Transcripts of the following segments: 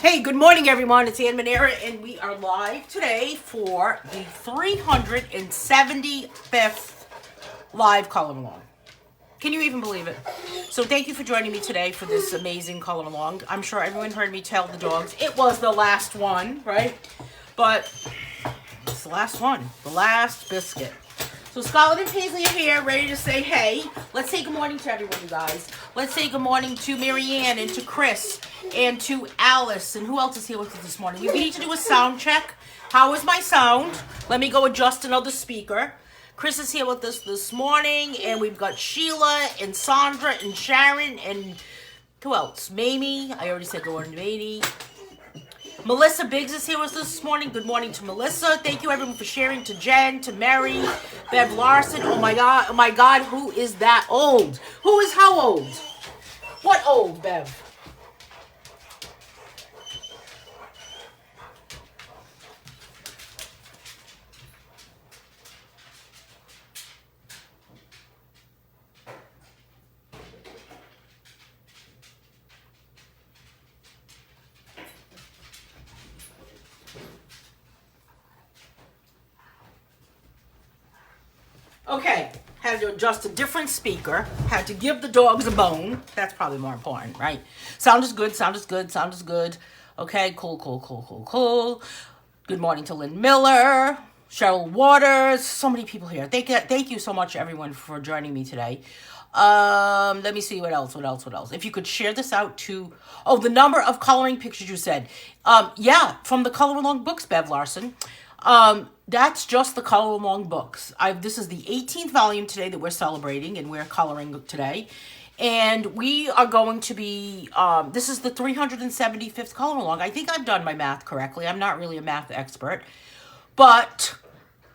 Hey, good morning, everyone. It's Anne Manera, and we are live today for the 375th live color along. Can you even believe it? So thank you for joining me today for this amazing color along. I'm sure everyone heard me tell the dogs it was the last one, right? But it's the last one, the last biscuit. So Scarlett and Paisley are here, ready to say hey. Let's say good morning to everyone, you guys. Let's say good morning to Marianne and to Chris and to Alice. And who else is here with us this morning? We need to do a sound check. How is my sound? Let me go adjust another speaker. Chris is here with us this morning. And we've got Sheila and Sandra and Sharon and who else? Mamie. I already said good morning to Mamie. Melissa Biggs is here with us this morning. Good morning to Melissa. Thank you everyone for sharing. To Jen, to Mary, Bev Larson. Oh my God, who is that old? Who is how old? What old, Bev? Okay, had to adjust a different speaker. Had to give the dogs a bone. That's probably more important, right? Sound is good, sound is good, sound is good. Okay, cool. Good morning to Lynn Miller, Cheryl Waters. So many people here. Thank you so much, everyone, for joining me today. Let me see what else. If you could share this out to, the number of coloring pictures you said. Yeah, from the Color Along books, Bev Larson. That's just the Color Along books. This is the 18th volume today that we're celebrating, and we're coloring today. And we are going to be, this is the 375th Color Along. I think I've done my math correctly. I'm not really a math expert. But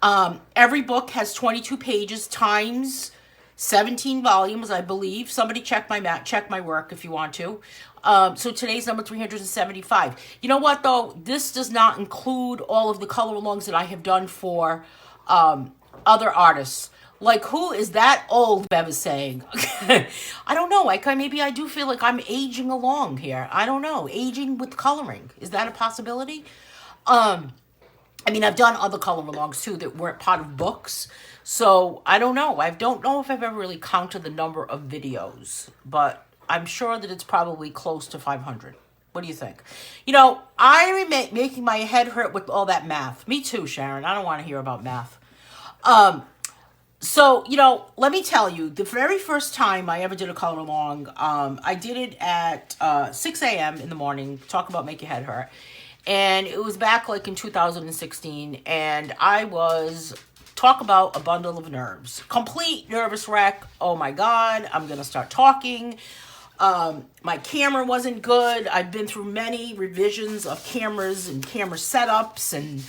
every book has 22 pages times 17 volumes, I believe. Somebody check my work if you want to. So today's number 375. You know what, though? This does not include all of the color alongs that I have done for other artists. Like, who is that old, Bev is saying? I don't know. Maybe I do feel like I'm aging along here. I don't know. Aging with coloring. Is that a possibility? I've done other color alongs, too, that weren't part of books. So, I don't know. I don't know if I've ever really counted the number of videos. But I'm sure that it's probably close to 500. What do you think? I'm making my head hurt with all that math. Me too, Sharon. I don't want to hear about math. So, let me tell you, the very first time I ever did a color along, I did it at 6 a.m. in the morning. Talk about make your head hurt. And it was back like in 2016. And I was... Talk about a bundle of nerves. Complete nervous wreck. Oh my God, I'm going to start talking. My camera wasn't good. I've been through many revisions of cameras and camera setups, and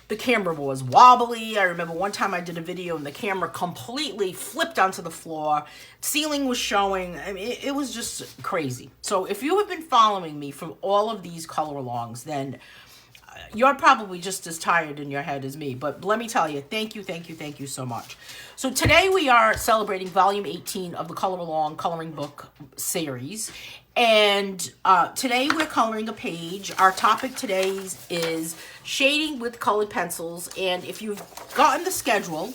the camera was wobbly. I remember one time I did a video and the camera completely flipped onto the floor. Ceiling was showing. It was just crazy. So if you have been following me from all of these color alongs, then you're probably just as tired in your head as me. But let me tell you, thank you so much. So today we are celebrating volume 18 of the Color Along coloring book series. And today we're coloring a page. Our topic today is shading with colored pencils. And if you've gotten the schedule,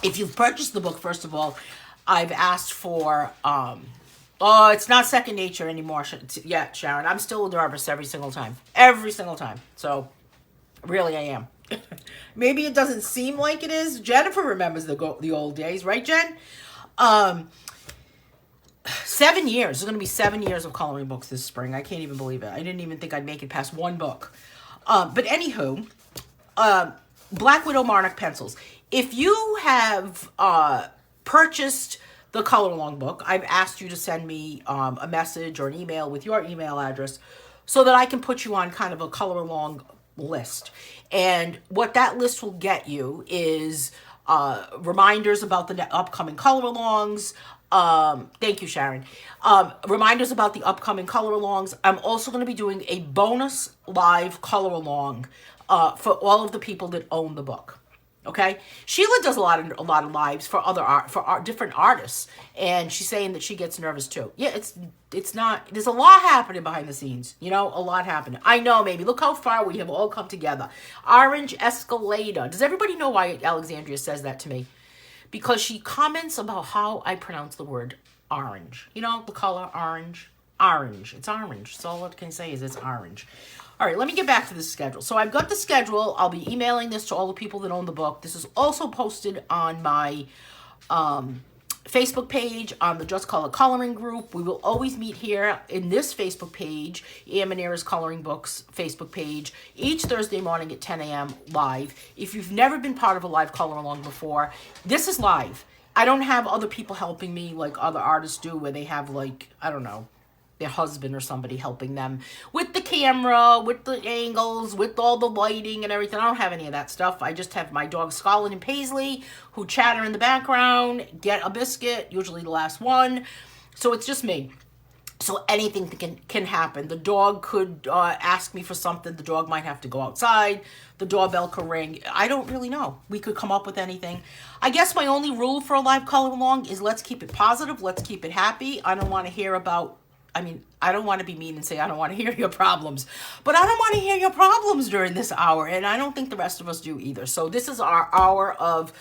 if you've purchased the book, first of all, I've asked for... it's not second nature anymore yet, Sharon. I'm still nervous every single time. So, really I am. Maybe it doesn't seem like it is. Jennifer remembers the old days, right, Jen? 7 years. There's going to be 7 years of coloring books this spring. I can't even believe it. I didn't even think I'd make it past one book. But anywho, Black Widow Monarch Pencils. If you have purchased the color along book, I've asked you to send me a message or an email with your email address so that I can put you on kind of a color along list. And what that list will get you is reminders about the upcoming color alongs. Thank you, Sharon. Reminders about the upcoming color alongs. I'm also going to be doing a bonus live color along for all of the people that own the book. Okay, Sheila does a lot of lives for other different artists, and she's saying that she gets nervous too. Yeah, it's not. There's a lot happening behind the scenes. You know, a lot happening. I know. Maybe look how far we have all come together. Orange escalator. Does everybody know why Alexandria says that to me? Because she comments about how I pronounce the word orange. You know, the color orange. Orange. It's orange. So all I can say is it's orange. All right, let me get back to the schedule. So I've got the schedule. I'll be emailing this to all the people that own the book. This is also posted on my Facebook page, on the Just Color Coloring group. We will always meet here in this Facebook page, Anne Manera's Coloring Books Facebook page, each Thursday morning at 10 a.m. live. If you've never been part of a live color along before, this is live. I don't have other people helping me like other artists do, where they have, like, I don't know, their husband or somebody helping them with the camera, with the angles, with all the lighting and everything. I don't have any of that stuff. I just have my dogs Scarlet and Paisley, who chatter in the background, get a biscuit, usually the last one. So it's just me. So anything can happen. The dog could ask me for something. The dog might have to go outside. The doorbell could ring. I don't really know. We could come up with anything. I guess my only rule for a live color along is let's keep it positive. Let's keep it happy. I don't want to hear about, I don't want to be mean and say I don't want to hear your problems, but I don't want to hear your problems during this hour, and I don't think the rest of us do either. So this is our hour of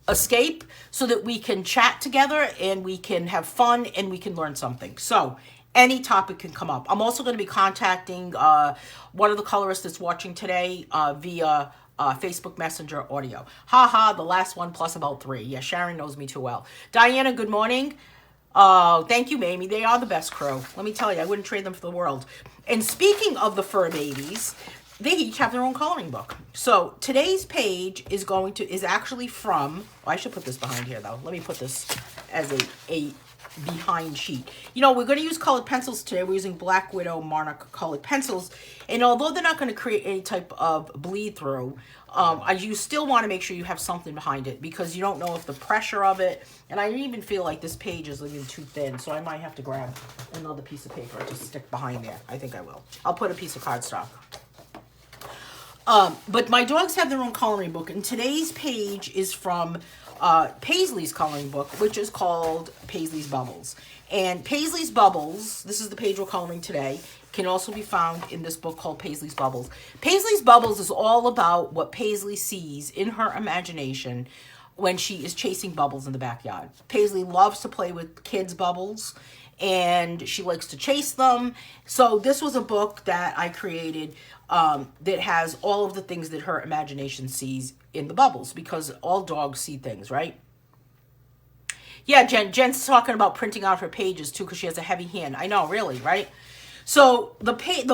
escape so that we can chat together and we can have fun and we can learn something. So any topic can come up. I'm also going to be contacting one of the colorists that's watching today via Facebook Messenger audio. Haha, the last one plus about 3. Yeah, Sharon knows me too well. Diana, good morning. Oh, thank you, Mamie. They are the best crew. Let me tell you, I wouldn't trade them for the world. And speaking of the fur babies, they each have their own coloring book. So today's page is actually from, I should put this behind here though. Let me put this as a behind sheet. You know, we're going to use colored pencils today. We're using Black Widow Monarch colored pencils. And although they're not going to create any type of bleed through, you still want to make sure you have something behind it, because you don't know if the pressure of it, and I even feel like this page is looking too thin, so I might have to grab another piece of paper to stick behind there. I think I will. I'll put a piece of cardstock. But my dogs have their own coloring book, and today's page is from Paisley's coloring book, which is called Paisley's Bubbles. And Paisley's Bubbles, this is the page we're coloring today, can also be found in this book called Paisley's Bubbles. Paisley's Bubbles is all about what Paisley sees in her imagination when she is chasing bubbles in the backyard. Paisley loves to play with kids' bubbles, and she likes to chase them. So this was a book that I created that has all of the things that her imagination sees in the bubbles, because all dogs see things, right? Yeah, Jen's talking about printing out her pages too, because she has a heavy hand. I know, really, right? So the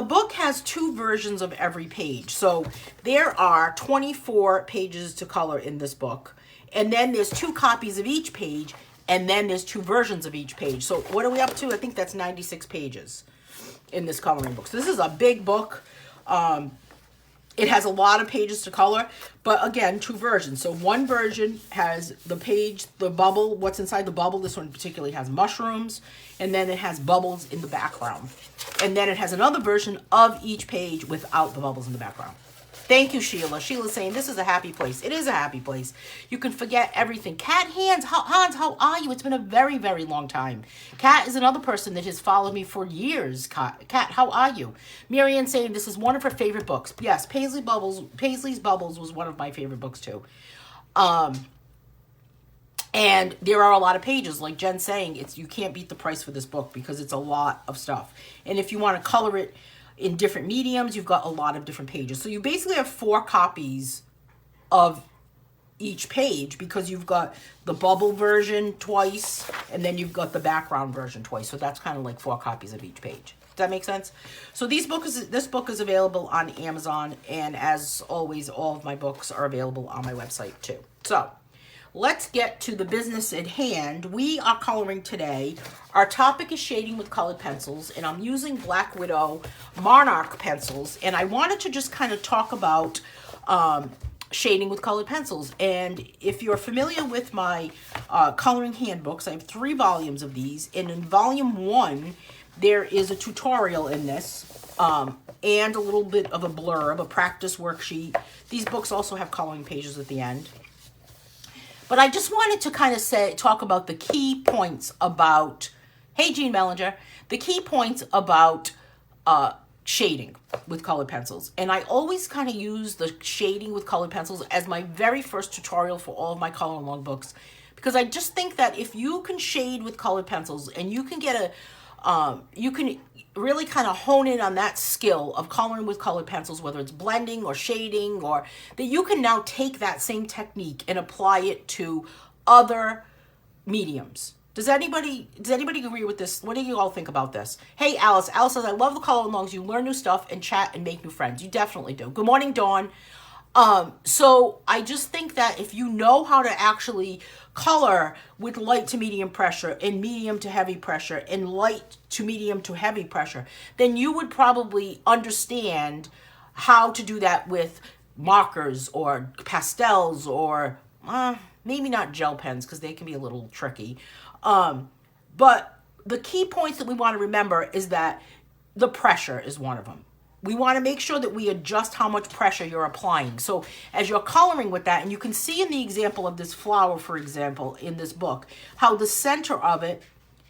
book has 2 versions of every page. So there are 24 pages to color in this book. And then there's 2 copies of each page. And then there's 2 versions of each page. So what are we up to? I think that's 96 pages in this coloring book. So this is a big book. It has a lot of pages to color, but again, 2 versions. So one version has the page, the bubble, what's inside the bubble. This one particularly has mushrooms, and then it has bubbles in the background. And then it has another version of each page without the bubbles in the background. Thank you, Sheila. Sheila's saying this is a happy place. It is a happy place. You can forget everything. Kat Hans, how are you? It's been a very, very long time. Kat is another person that has followed me for years. Kat, how are you? Marianne saying this is one of her favorite books. Yes, Paisley's Bubbles was one of my favorite books too. And there are a lot of pages, like Jen saying, you can't beat the price for this book because it's a lot of stuff. And if you want to color it in different mediums, you've got a lot of different pages. So you basically have 4 copies of each page, because you've got the bubble version twice, and then you've got the background version twice. So that's kind of like 4 copies of each page. Does that make sense? So this book is available on Amazon, and as always, all of my books are available on my website too. So let's get to the business at hand. We are coloring today. Our topic is shading with colored pencils, and I'm using Black Widow Monarch Pencils. And I wanted to just kind of talk about shading with colored pencils. And if you're familiar with my coloring handbooks, I have 3 volumes of these. And in volume 1, there is a tutorial in this and a little bit of a blurb, a practice worksheet. These books also have coloring pages at the end. But I just wanted to kind of talk about the key points about, hey, Jean Mellinger, the key points about shading with colored pencils. And I always kind of use the shading with colored pencils as my very first tutorial for all of my color along books, because I just think that if you can shade with colored pencils and you can get you can really kind of hone in on that skill of coloring with colored pencils, whether it's blending or shading, or that you can now take that same technique and apply it to other mediums. Does anybody agree with this? What do you all think about this? Hey, Alice. Alice says, I love the color alongs. You learn new stuff and chat and make new friends. You definitely do. Good morning, Dawn. So I just think that if you know how to actually color with light to medium pressure and medium to heavy pressure and light to medium to heavy pressure, then you would probably understand how to do that with markers or pastels or maybe not gel pens, because they can be a little tricky. But the key points that we want to remember is that the pressure is one of them. We want to make sure that we adjust how much pressure you're applying. So as you're coloring with that, and you can see in the example of this flower, for example, in this book, how the center of it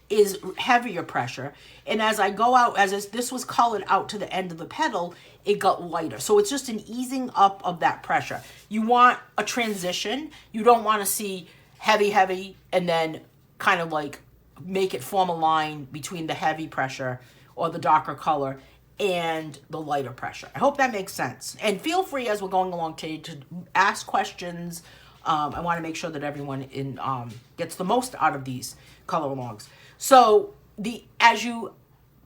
is heavier pressure. And as I go out, as this was colored out to the end of the petal, it got lighter. So it's just an easing up of that pressure. You want a transition. You don't want to see heavy, heavy, and then kind of like make it form a line between the heavy pressure or the darker color and the lighter pressure. I hope that makes sense. And feel free as we're going along to ask questions. I want to make sure that everyone gets the most out of these color alongs. So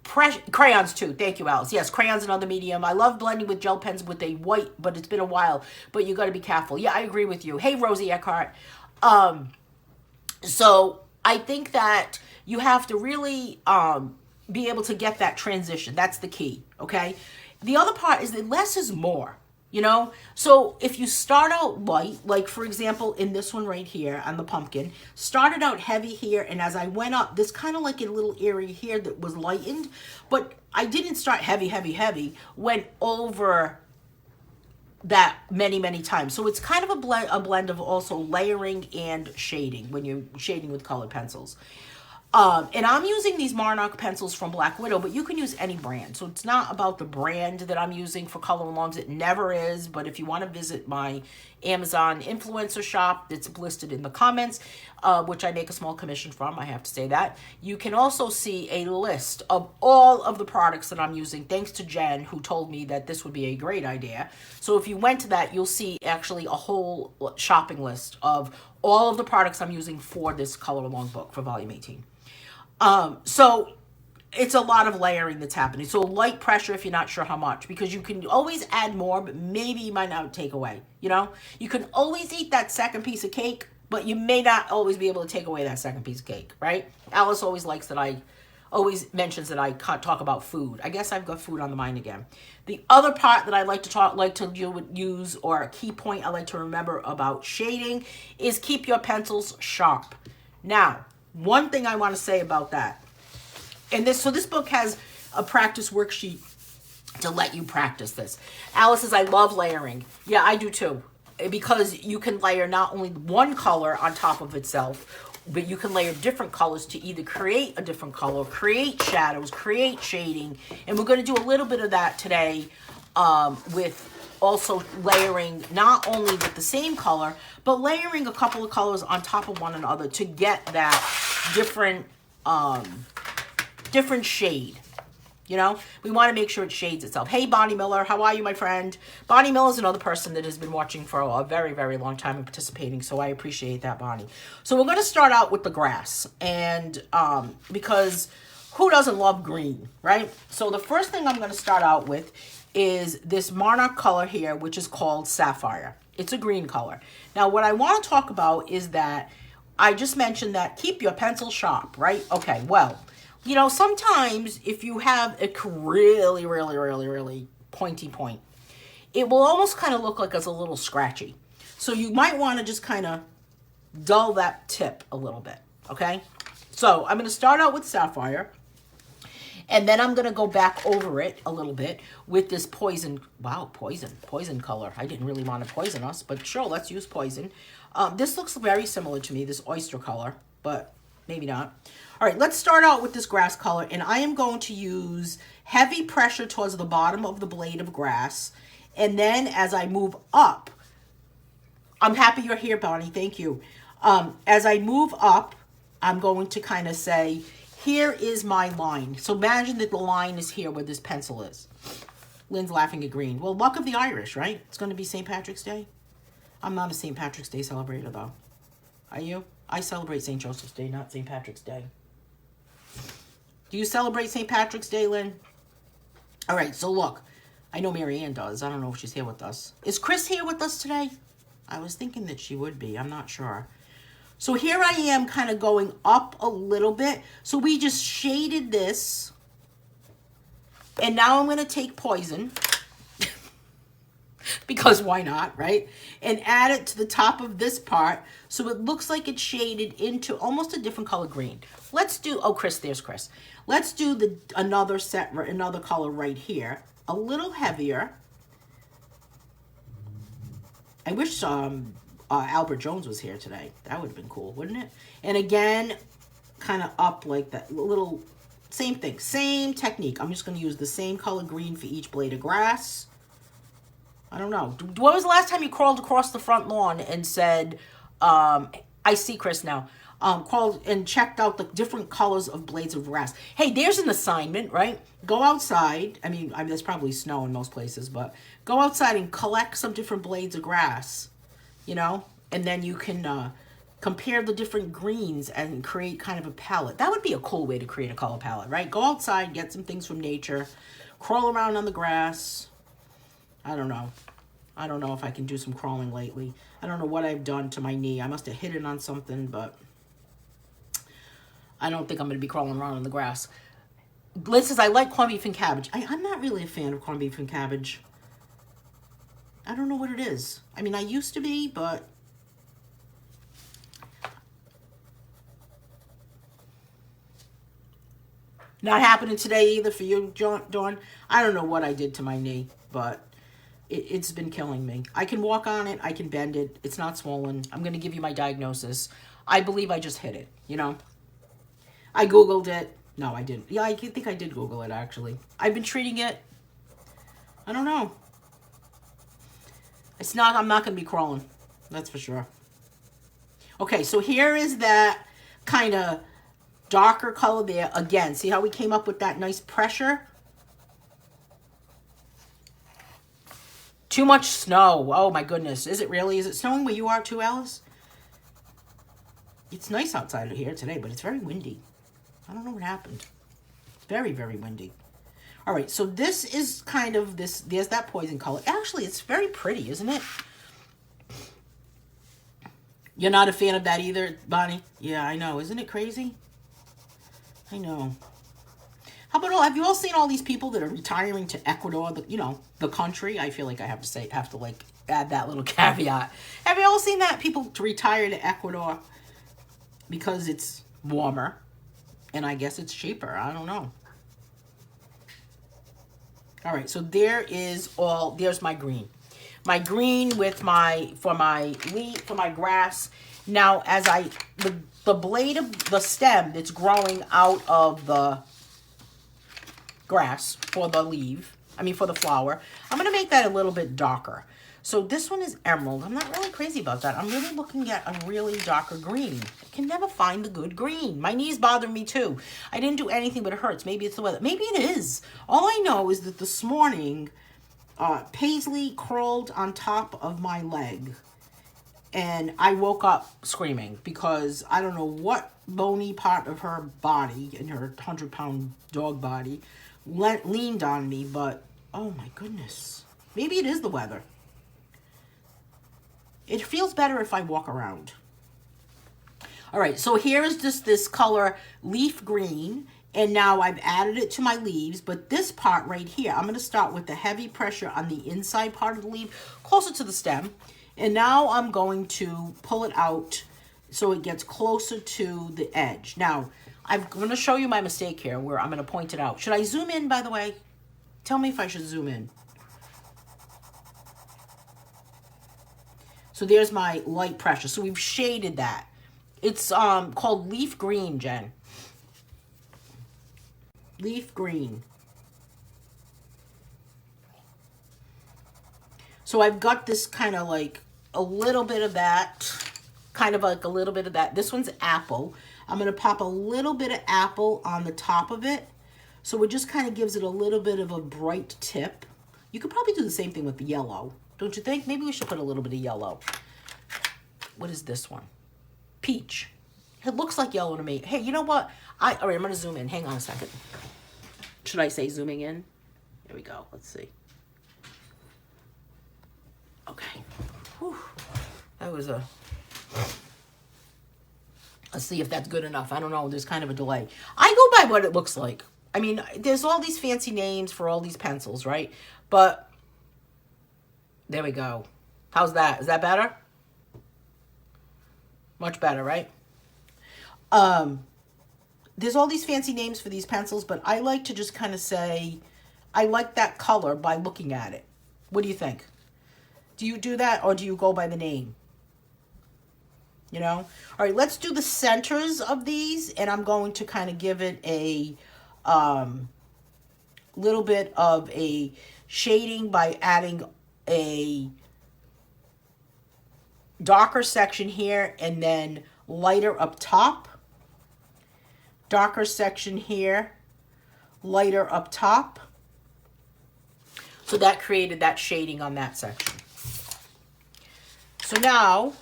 crayons too. Thank you, Alice. Yes, crayons another medium. I love blending with gel pens with a white, but it's been a while. But you got to be careful. Yeah, I agree with you. Hey, Rosie Eckhart. So I think that you have to really be able to get that transition. That's the key, okay? The other part is that less is more, you know? So if you start out light, like for example, in this one right here on the pumpkin, started out heavy here, and as I went up, this kind of like a little area here that was lightened, but I didn't start heavy, heavy, heavy, went over that many, many times. So it's kind of a blend of also layering and shading when you're shading with colored pencils. And I'm using these Monarch pencils from Black Widow, but you can use any brand. So it's not about the brand that I'm using for color alongs. It never is. But if you want to visit my Amazon influencer shop, it's listed in the comments, which I make a small commission from. I have to say that. You can also see a list of all of the products that I'm using, thanks to Jen, who told me that this would be a great idea. So if you went to that, you'll see actually a whole shopping list of all of the products I'm using for this color along book for volume 18. So it's a lot of layering that's happening. So light pressure if you're not sure how much, because you can always add more, but maybe you might not take away, you know? You can always eat that second piece of cake, but you may not always be able to take away that second piece of cake, right? Alice always always mentions that I can't talk about food. I guess I've got food on the mind again. The other part that I like to use, or a key point I like to remember about shading, is keep your pencils sharp. Now, one thing I want to say about that, and this book has a practice worksheet to let you practice this. Alice says, I love layering. Yeah, I do too, because you can layer not only one color on top of itself, but you can layer different colors to either create a different color, create shadows, create shading. And we're going to do a little bit of that today with also layering not only with the same color, but layering a couple of colors on top of one another to get that different shade. You know, we want to make sure it shades itself. Hey, Bonnie Miller, how are you, my friend? Bonnie Miller is another person that has been watching for a very, very long time and participating, so I appreciate that, Bonnie. So we're going to start out with the grass, and because who doesn't love green, right? So the first thing I'm going to start out with is this Monarch color here, which is called Sapphire. It's a green color. Now, what I want to talk about is that I just mentioned that keep your pencil sharp, right? Okay, well, you know, sometimes if you have a really, really, really, really pointy point, it will almost kind of look like it's a little scratchy. So you might want to just kind of dull that tip a little bit, okay? So I'm going to start out with Sapphire. And then I'm going to go back over it a little bit with this poison. Wow, poison color. I didn't really want to poison us, but sure, let's use poison. This looks very similar to me, this oyster color, but maybe not. All right, let's start out with this grass color, and I am going to use heavy pressure towards the bottom of the blade of grass. And then as I move up, I'm happy you're here, Bonnie, thank you. As I move up, I'm going to kind of say, here is my line. So imagine that the line is here where this pencil is. Lynn's laughing at green. Well, luck of the Irish, right? It's going to be St. Patrick's Day. I'm not a St. Patrick's Day celebrator, though. Are you? I celebrate St. Joseph's Day, not St. Patrick's Day. Do you celebrate St. Patrick's Day, Lynn? All right, so look. I know Mary Ann does. I don't know if she's here with us. Is Chris here with us today? I was thinking that she would be. I'm not sure. So here I am kind of going up a little bit. So we just shaded this. And now I'm going to take Poison. Because why not, right? And add it to the top of this part. So it looks like it's shaded into almost a different color green. Let's do, oh, Chris, there's Chris. Let's do another color right here. A little heavier. I wish Albert Jones was here today. That would have been cool, wouldn't it? And again, kind of up like that. Little, same thing, same technique. I'm just going to use the same color green for each blade of grass. I don't know. When was the last time you crawled across the front lawn and said, I see Chris now, crawled and checked out the different colors of blades of grass? Hey, there's an assignment, right? Go outside. I mean, there's probably snow in most places, but go outside and collect some different blades of grass, you know, and then you can compare the different greens and create kind of a palette. That would be a cool way to create a color palette, right? Go outside, get some things from nature, crawl around on the grass. I don't know. I don't know if I can do some crawling lately. I don't know what I've done to my knee. I must have hit it on something, but I don't think I'm going to be crawling around on the grass. Liz says, I like corned beef and cabbage. I'm not really a fan of corned beef and cabbage. I don't know what it is. I mean, I used to be, but not happening today either for you, Dawn. I don't know what I did to my knee, but it's been killing me. I can walk on it. I can bend it. It's not swollen. I'm going to give you my diagnosis. I believe I just hit it, you know. I Googled it. No, I didn't. Yeah, I think I did Google it, actually. I've been treating it. I don't know. I'm not going to be crawling. That's for sure. Okay, so here is that kind of darker color there. Again, see how we came up with that nice pressure? Too much snow. Oh, my goodness. Is it really? Is it snowing where you are too, Alice? It's nice outside here today, but it's very windy. I don't know what happened. Very, very windy. All right, so this is kind of this. There's that poison color. Actually, it's very pretty, isn't it? You're not a fan of that either, Bonnie? Yeah, I know. Isn't it crazy? I know. How about have you all seen all these people that are retiring to Ecuador, the country? I feel like I have to like add that little caveat. Have you all seen that? People to retire to Ecuador because it's warmer and I guess it's cheaper. I don't know. All right, so there's my green. My green with for my grass. Now, as the blade of the stem that's growing out of the grass for the flower, I'm going to make that a little bit darker. So this one is emerald. I'm not really crazy about that. I'm really looking at a really darker green. I can never find the good green. My knees bother me too. I didn't do anything, but it hurts. Maybe it's the weather. Maybe it is. All I know is that this morning, Paisley crawled on top of my leg. And I woke up screaming because I don't know what bony part of her body, in her 100-pound dog body, leaned on me, but oh my goodness. Maybe it is the weather. It feels better if I walk around. All right, so here is just this color leaf green, and now I've added it to my leaves, but this part right here, I'm going to start with the heavy pressure on the inside part of the leaf, closer to the stem, and now I'm going to pull it out so it gets closer to the edge. Now, I'm going to show you my mistake here where I'm going to point it out. Should I zoom in, by the way? Tell me if I should zoom in. So there's my light pressure. So we've shaded that. It's called Leaf Green, Jen. Leaf Green. So I've got this kind of like a little bit of that, kind of like a little bit of that. This one's apple. I'm going to pop a little bit of apple on the top of it. So it just kind of gives it a little bit of a bright tip. You could probably do the same thing with the yellow, don't you think? Maybe we should put a little bit of yellow. What is this one? Peach. It looks like yellow to me. Hey, you know what? All right, I'm going to zoom in. Hang on a second. Should I say zooming in? Here we go. Let's see. Okay. Whew. That was a... Let's see if that's good enough. I don't know. There's kind of a delay. I go by what it looks like. I mean, there's all these fancy names for all these pencils, right? But there we go. How's that? Is that better? Much better, right? There's all these fancy names for these pencils, but I like to just kind of say, I like that color by looking at it. What do you think? Do you do that, or do you go by the name? You know? All right, let's do the centers of these, and I'm going to kind of give it a little bit of a shading by adding a darker section here and then lighter up top. Darker section here, lighter up top. So that created that shading on that section. So now,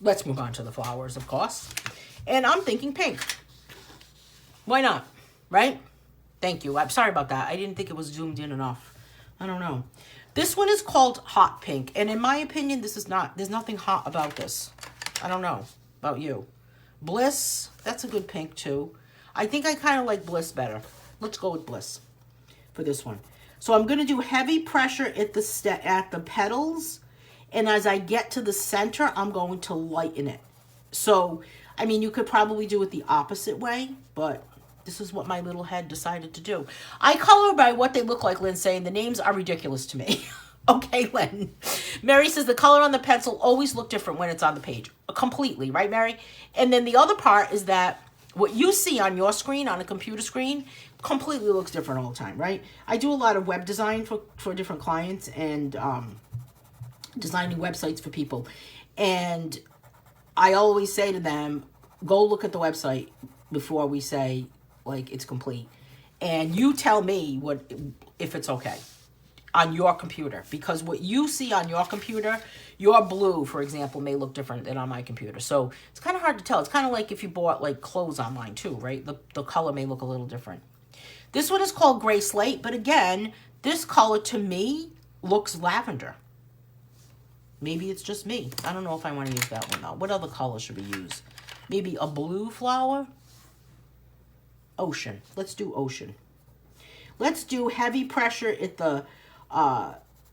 let's move on to the flowers, of course. And I'm thinking pink. Why not? Right? Thank you. I'm sorry about that. I didn't think it was zoomed in enough. I don't know. This one is called Hot Pink. And in my opinion, this is not, there's nothing hot about this. I don't know about you. Bliss, that's a good pink too. I think I kind of like Bliss better. Let's go with Bliss for this one. So I'm going to do heavy pressure at the petals. And as I get to the center, I'm going to lighten it. So, I mean, you could probably do it the opposite way, but this is what my little head decided to do. I color by what they look like, Lynn, saying the names are ridiculous to me. Okay, Lynn. Mary says the color on the pencil always look different when it's on the page. Completely, right, Mary? And then the other part is that what you see on your screen, on a computer screen, completely looks different all the time, right? I do a lot of web design for different clients and designing websites for people. And I always say to them, go look at the website before we say, like, it's complete. And you tell me if it's okay on your computer, because what you see on your computer, your blue, for example, may look different than on my computer. So it's kind of hard to tell. It's kind of like if you bought like clothes online too, right? The color may look a little different. This one is called Gray Slate, but again, this color to me looks lavender. Maybe it's just me. I don't know if I want to use that one though. What other color should we use? Maybe a blue flower? Ocean. Let's do ocean. Let's do heavy pressure at the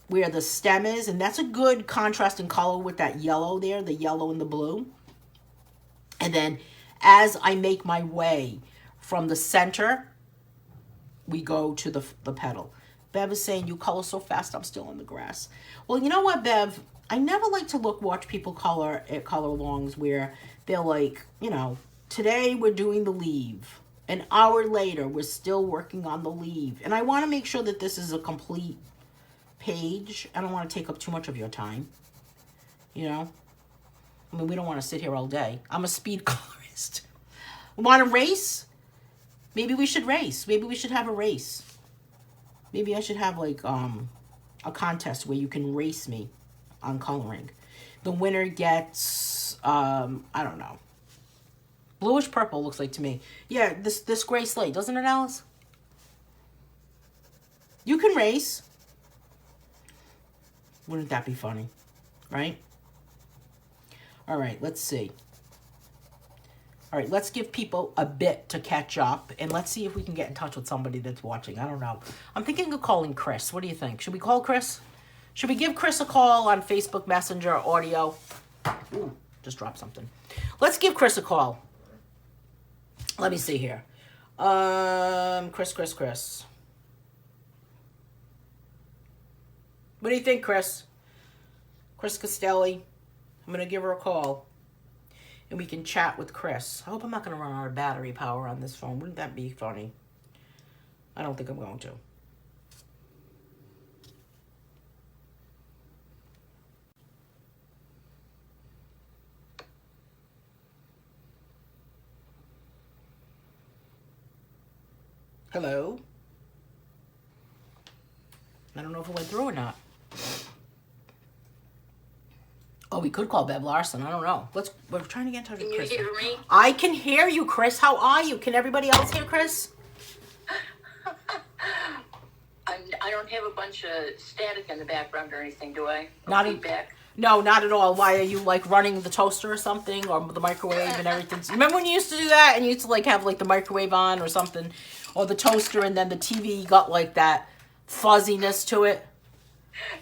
where the stem is, and that's a good contrasting color with that yellow there, the yellow and the blue. And then as I make my way from the center, we go to the petal. Bev is saying, you color so fast, I'm still on the grass. Well, you know what, Bev? I never like to watch people color at color alongs where they're like, you know, today we're doing the leaf. An hour later, we're still working on the leaf. And I want to make sure that this is a complete page. I don't want to take up too much of your time. You know? I mean, we don't want to sit here all day. I'm a speed colorist. Want to race? Maybe we should race. Maybe we should have a race. Maybe I should have like a contest where you can race me on coloring. The winner gets, I don't know. Bluish purple looks like to me. Yeah, this gray slate, doesn't it, Alice? You can race. Wouldn't that be funny? Right? All right, let's see. All right, let's give people a bit to catch up, and let's see if we can get in touch with somebody that's watching. I don't know. I'm thinking of calling Chris. What do you think? Should we call Chris? Should we give Chris a call on Facebook Messenger audio? Ooh, just dropped something. Let's give Chris a call. Let me see here. Chris. What do you think, Chris? Chris Castelli. I'm going to give her a call. And we can chat with Chris. I hope I'm not going to run out of battery power on this phone. Wouldn't that be funny? I don't think I'm going to. Hello? I don't know if it went through or not. Oh, we could call Bev Larson. I don't know. We're trying to get in touch with Chris. Can you hear me? I can hear you, Chris. How are you? Can everybody else hear Chris? I don't have a bunch of static in the background or anything, do I? Not feedback? No, not at all. Why are you like running the toaster or something, or the microwave and everything? Remember when you used to do that and you used to like have like the microwave on or something, or the toaster, and then the TV got like that fuzziness to it?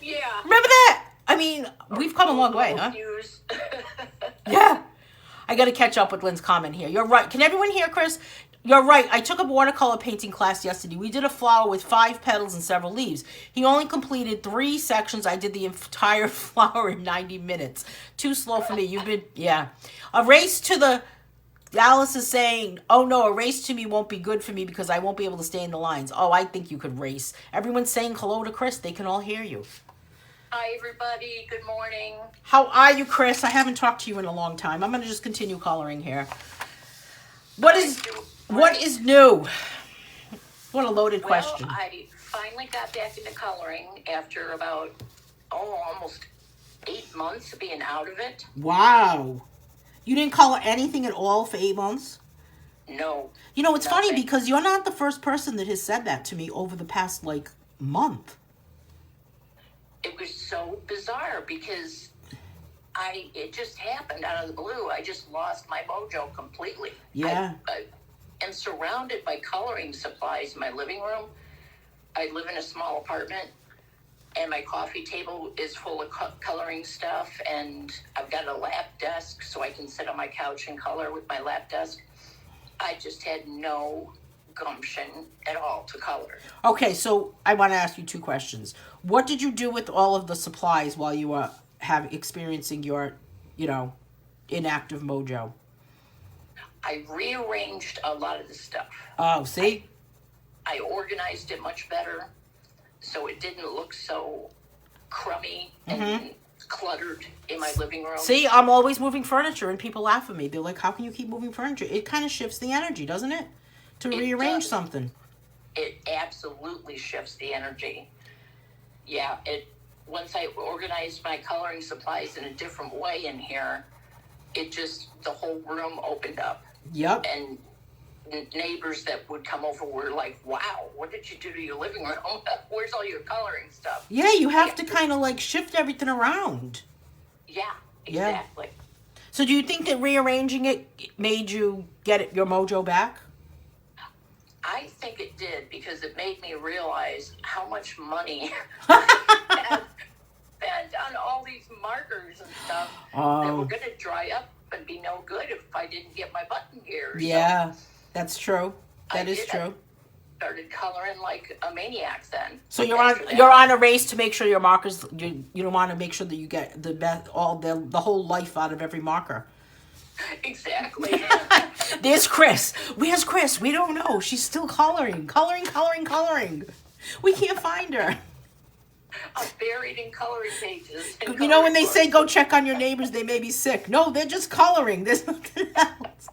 Yeah. Remember that? I mean, we've come a long way, huh? Yeah. I got to catch up with Lynn's comment here. You're right. Can everyone hear Chris? You're right. I took a watercolor painting class yesterday. We did a flower with 5 petals and several leaves. He only completed 3 sections. I did the entire flower in 90 minutes. Too slow for me. You've been, yeah. A race to the, Alice is saying, oh no, a race to me won't be good for me because I won't be able to stay in the lines. Oh, I think you could race. Everyone's saying hello to Chris. They can all hear you. Hi, everybody. Good morning. How are you, Chris? I haven't talked to you in a long time. I'm going to just continue coloring here. What is new? What a loaded question. Well, I finally got back into coloring after about, almost 8 months of being out of it. Wow. You didn't color anything at all for 8 months? No. You know, it's nothing. funny because you're not the first person that has said that to me over the past, like, month. It was so bizarre because it just happened out of the blue. I just lost my mojo completely. Yeah. I am surrounded by coloring supplies in my living room. I live in a small apartment, and my coffee table is full of coloring stuff, and I've got a lap desk so I can sit on my couch and color with my lap desk. I just had no gumption at all to color. Okay, so I want to ask you 2 questions. What did you do with all of the supplies while you were experiencing your, inactive mojo? I rearranged a lot of the stuff. Oh, see? I organized it much better so it didn't look so crummy and cluttered in my living room. See, I'm always moving furniture and people laugh at me. They're like, how can you keep moving furniture? It kind of shifts the energy, doesn't it? To rearrange something. It absolutely shifts the energy. Yeah, once I organized my coloring supplies in a different way in here, the whole room opened up. Yep. And neighbors that would come over were like, wow, what did you do to your living room? Where's all your coloring stuff? Yeah, you have to kind of like shift everything around. Yeah, exactly. Yeah. So do you think that rearranging it made you get your mojo back? I think it did because it made me realize how much money I spent on all these markers and stuff that were going to dry up and be no good if I didn't get my button gear. Yeah, so that's true. That is true. I started coloring like a maniac then. So you're on a race to make sure your markers. You don't want to make sure that you get the best, the whole life out of every marker. Exactly. There's Chris. Where's Chris? We don't know. She's still coloring. We can't find her. I'm buried in coloring pages. You know when they say go check on your neighbors, they may be sick. No, they're just coloring. There's nothing else.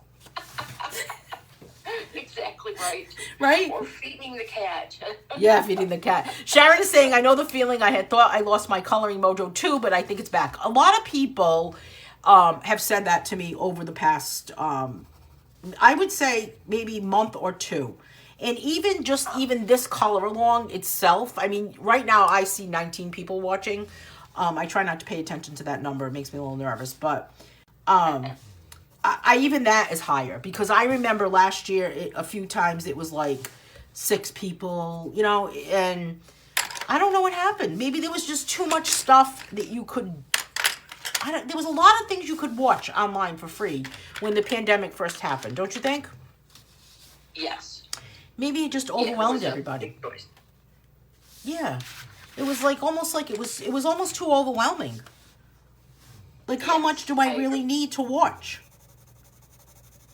Exactly right. Right? Or feeding the cat. Yeah, feeding the cat. Sharon is saying, I know the feeling. I had thought I lost my coloring mojo too, but I think it's back. A lot of people have said that to me over the past, I would say maybe month or 2. And even this color along itself, I mean, right now I see 19 people watching. I try not to pay attention to that number. It makes me a little nervous. But I even that is higher. Because I remember last year, a few times it was like 6 people, and I don't know what happened. Maybe there was just too much stuff that you could... there was a lot of things you could watch online for free when the pandemic first happened. Don't you think? Yes. Maybe it just overwhelmed everybody. Yeah. It was like almost like it was almost too overwhelming. Like, how much do I really need to watch?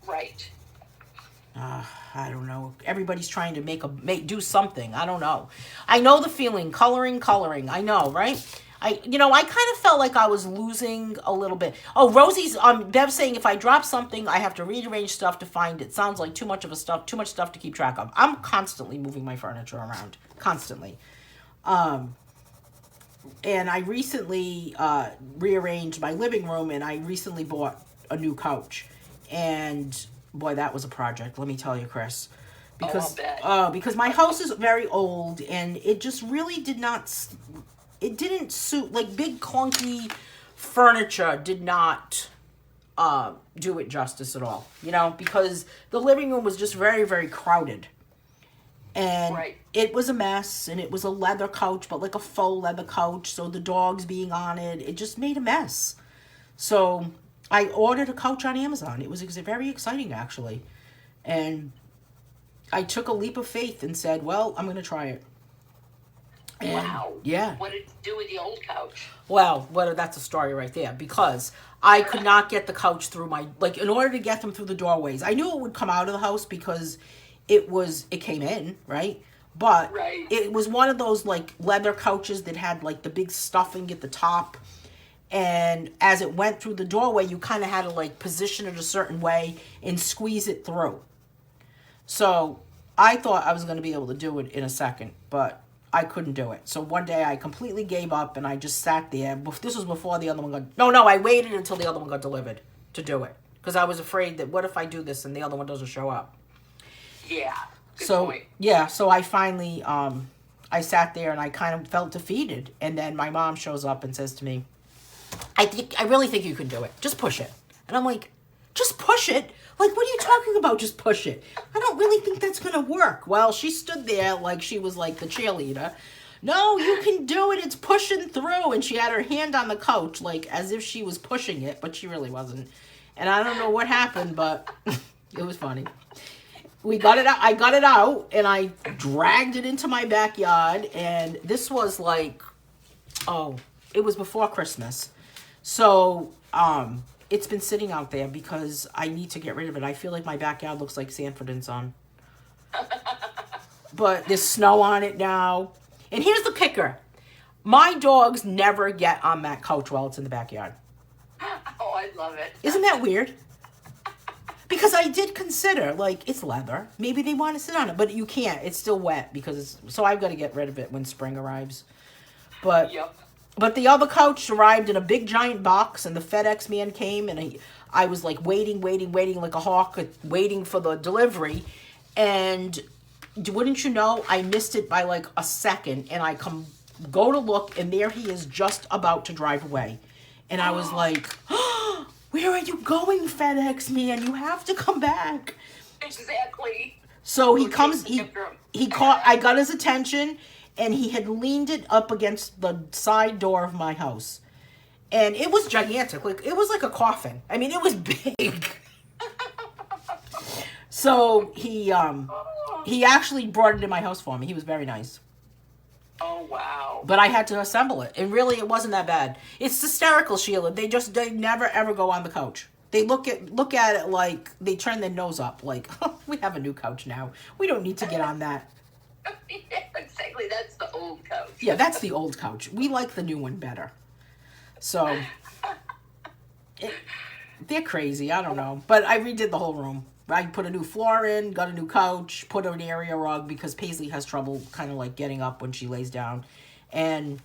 Right. I don't know. Everybody's trying to do something. I don't know. I know the feeling. Coloring. I know, right? I kind of felt like I was losing a little bit. Oh, Rosie's Bev's saying if I drop something, I have to rearrange stuff to find it. Sounds like too much stuff to keep track of. I'm constantly moving my furniture around, constantly. And I recently rearranged my living room, and I recently bought a new couch. And boy, that was a project, let me tell you, Chris. Because my house is very old, and it just really didn't suit, like, big clunky furniture did not do it justice at all, because the living room was just very, very crowded. And It was a mess, and it was a leather couch, but like a faux leather couch, so the dogs being on it just made a mess. So I ordered a couch on Amazon. It was very exciting, actually. And I took a leap of faith and said, well, I'm going to try it. And, wow. Yeah. What did it do with the old couch? Well, that's a story right there, because I could not get the couch through in order to get them through the doorways. I knew it would come out of the house because it came in, right? But it was one of those, like, leather couches that had, like, the big stuffing at the top. And as it went through the doorway, you kind of had to, like, position it a certain way and squeeze it through. So I thought I was going to be able to do it in a second, but I couldn't do it. So one day I completely gave up, and I just sat there. This was before the other one got... No, I waited until the other one got delivered to do it. Because I was afraid that what if I do this and the other one doesn't show up? Yeah. Good point. Yeah, so I finally, I sat there and I kind of felt defeated. And then my mom shows up and says to me, I really think you can do it. Just push it. And I'm like, just push it? Like, what are you talking about? Just push it. I don't really think that's going to work. Well, she stood there like she was like the cheerleader. No, you can do it. It's pushing through. And she had her hand on the couch, like as if she was pushing it, but she really wasn't. And I don't know what happened, but it was funny. We got it out. I got it out, and I dragged it into my backyard. And this was like, it was before Christmas. So, it's been sitting out there because I need to get rid of it. I feel like my backyard looks like Sanford and Son. But there's snow on it now. And here's the kicker. My dogs never get on that couch while it's in the backyard. Oh, I love it. Isn't that weird? Because I did consider, like, it's leather. Maybe they want to sit on it, but you can't. It's still wet so I've got to get rid of it when spring arrives. But the other couch arrived in a big giant box, and the FedEx man came, and I was like waiting like a hawk, waiting for the delivery. And wouldn't you know, I missed it by like a second, and I go to look, and there he is just about to drive away. And I was like, where are you going, FedEx man? You have to come back. Exactly. So he comes, I got his attention, and he had leaned it up against the side door of my house. And it was gigantic. Like, it was like a coffin. I mean, it was big. So he actually brought it in my house for me. He was very nice. Oh, wow. But I had to assemble it. And really, it wasn't that bad. It's hysterical, Sheila. They never, ever go on the couch. They look at it like, they turn their nose up. Like, oh, we have a new couch now. We don't need to get on that. Yeah, exactly. That's the old couch. Yeah, that's the old couch. We like the new one better. So, they're crazy. I don't know. But I redid the whole room. I put a new floor in, got a new couch, put an area rug because Paisley has trouble kind of like getting up when she lays down. And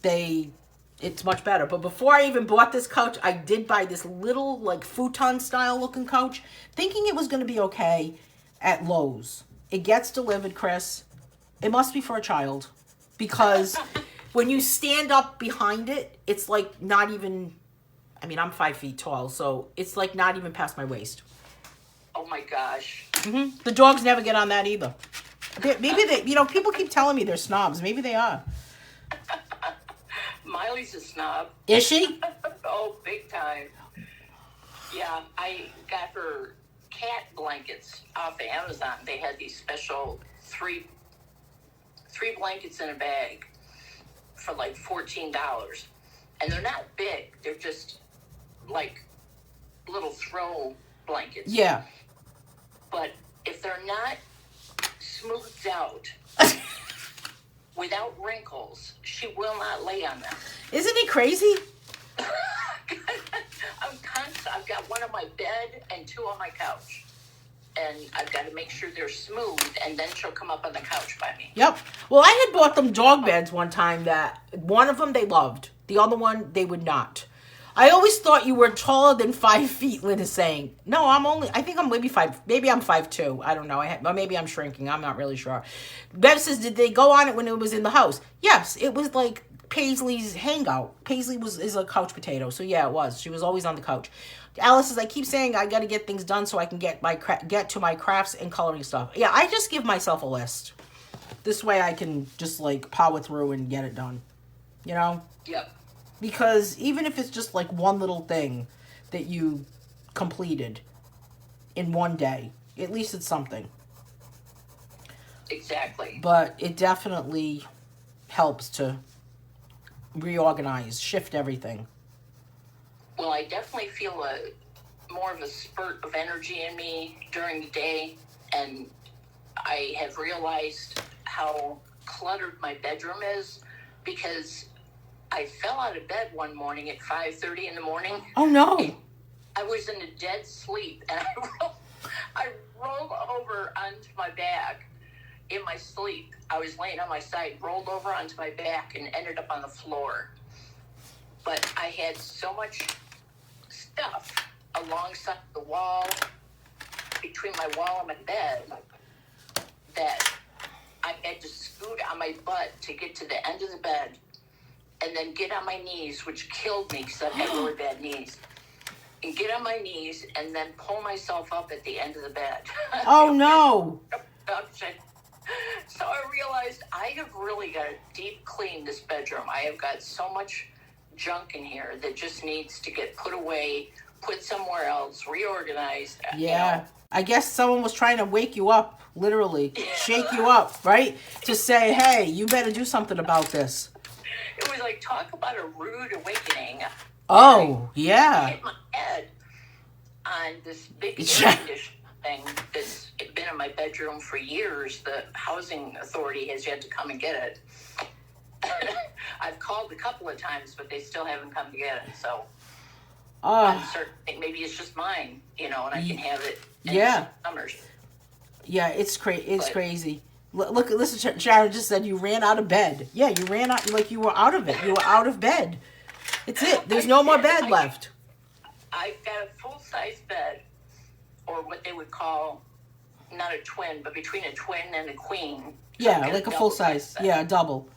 it's much better. But before I even bought this couch, I did buy this little like futon style looking couch, thinking it was going to be okay at Lowe's. It gets delivered, Chris. It must be for a child because when you stand up behind it, it's like not even, I mean, I'm 5 feet tall, so it's like not even past my waist. Oh my gosh. Mm-hmm. The dogs never get on that either. Maybe they, people keep telling me they're snobs. Maybe they are. Miley's a snob. Is she? Oh, big time. Yeah, I got her cat blankets off of Amazon. They had these special three blankets in a bag for like $14. And they're not big. They're just like little throw blankets. Yeah. But if they're not smoothed out without wrinkles, she will not lay on them. Isn't he crazy? I've got one on my bed and two on my couch. And I've got to make sure they're smooth, and then she'll come up on the couch by me. Yep. Well, I had bought them dog beds one time that one of them they loved. The other one they would not. I always thought you were taller than 5 feet, Lynn is saying. No, I think I'm maybe 5, maybe I'm 5'2". I don't know. Or maybe I'm shrinking. I'm not really sure. Bev says, did they go on it when it was in the house? Yes, it was like Paisley's hangout. Paisley is a couch potato. So yeah, it was. She was always on the couch. Alice says, I keep saying I got to get things done so I can get to my crafts and coloring stuff. Yeah, I just give myself a list. This way I can just like power through and get it done. You know? Yep. Because even if it's just like one little thing that you completed in one day, at least it's something. Exactly. But it definitely helps to reorganize, shift everything. Well, I definitely feel more of a spurt of energy in me during the day, and I have realized how cluttered my bedroom is because I fell out of bed one morning at 5:30 in the morning. Oh, no. I was in a dead sleep, and I rolled over onto my back in my sleep. I was laying on my side, rolled over onto my back, and ended up on the floor. But I had so much stuff alongside the wall, between my wall and my bed, that I had to scoot on my butt to get to the end of the bed and then get on my knees, which killed me because I've had really bad knees. And get on my knees and then pull myself up at the end of the bed. Oh, no. So I realized I have really got to deep clean this bedroom. I have got so much junk in here that just needs to get put away, put somewhere else, reorganized. Yeah. You know. I guess someone was trying to wake you up, literally. Shake you up, right? To say, hey, you better do something about this. It was like, talk about a rude awakening. Oh, I yeah. hit my head on this big air conditioning thing that's been in my bedroom for years. The housing authority has yet to come and get it. I've called a couple of times, but they still haven't come to get it. So I'm certain maybe it's just mine, and I can have it in summers. Yeah, it's crazy. Listen, Sharon just said you ran out of bed. Yeah, you ran out, like you were out of it. You were out of bed. It's it. There's no more bed left. I've got a full-size bed, or what they would call, not a twin, but between a twin and a queen. Yeah, like a full-size. Yeah, a double.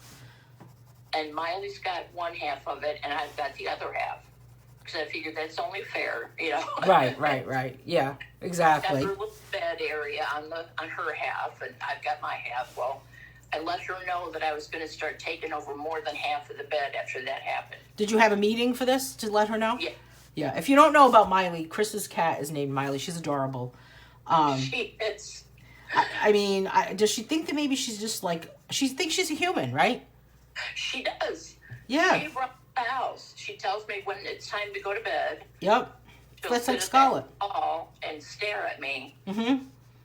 And Miley's got one half of it, and I've got the other half. Because I figured that's only fair, Right. Yeah, exactly. Got her little bed area on her half, and I've got my half. Well, I let her know that I was going to start taking over more than half of the bed after that happened. Did you have a meeting for this to let her know? Yeah. Yeah. If you don't know about Miley, Chris's cat is named Miley. She's adorable. She is. I mean, does she think that maybe she's just like, she thinks she's a human, right? She does. Yeah. She runs the house. She tells me when it's time to go to bed. Yep. That's like Scarlett. And stare at me. Mm-hmm.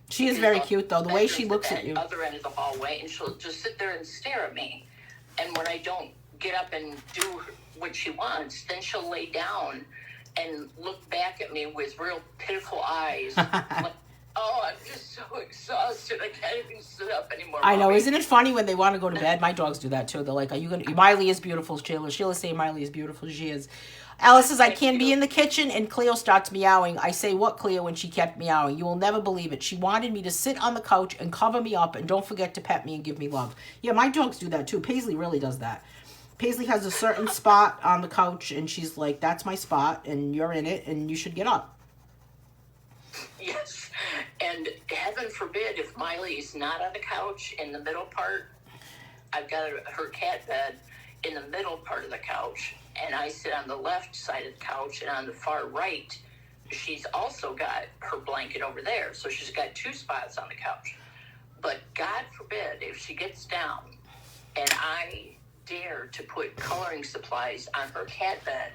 She is very cute, though. The way she looks at you. Other end of the hallway, and she'll just sit there and stare at me. And when I don't get up and do what she wants, then she'll lay down and look back at me with real pitiful eyes. Like, oh, I'm just so exhausted. I can't even sit up anymore. I know. Isn't it funny when they want to go to bed? My dogs do that, too. They're like, are you going to... Miley is beautiful, Sheila. Sheila's saying Miley is beautiful. She is. Alice says, I can't be in the kitchen, and Cleo starts meowing. I say, what, Cleo, when she kept meowing? You will never believe it. She wanted me to sit on the couch and cover me up, and don't forget to pet me and give me love. Yeah, my dogs do that, too. Paisley really does that. Paisley has a certain spot on the couch, and she's like, that's my spot, and you're in it, and you should get up. Yes, and heaven forbid if Miley's not on the couch in the middle part. I've got her cat bed in the middle part of the couch, and I sit on the left side of the couch, and on the far right, she's also got her blanket over there. So she's got two spots on the couch. But God forbid if she gets down and I dare to put coloring supplies on her cat bed.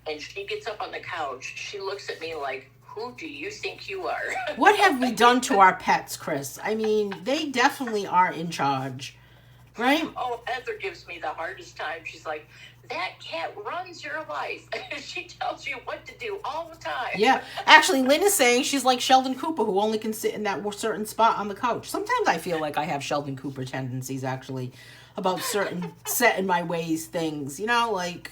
And she gets up on the couch. She looks at me like, who do you think you are? What have we done to our pets, Chris? I mean, they definitely are in charge, right? Oh, Heather gives me the hardest time. She's like, that cat runs your life. She tells you what to do all the time. Yeah. Actually, Lynn is saying she's like Sheldon Cooper, who only can sit in that certain spot on the couch. Sometimes I feel like I have Sheldon Cooper tendencies, actually, about certain set in my ways things. You know, like...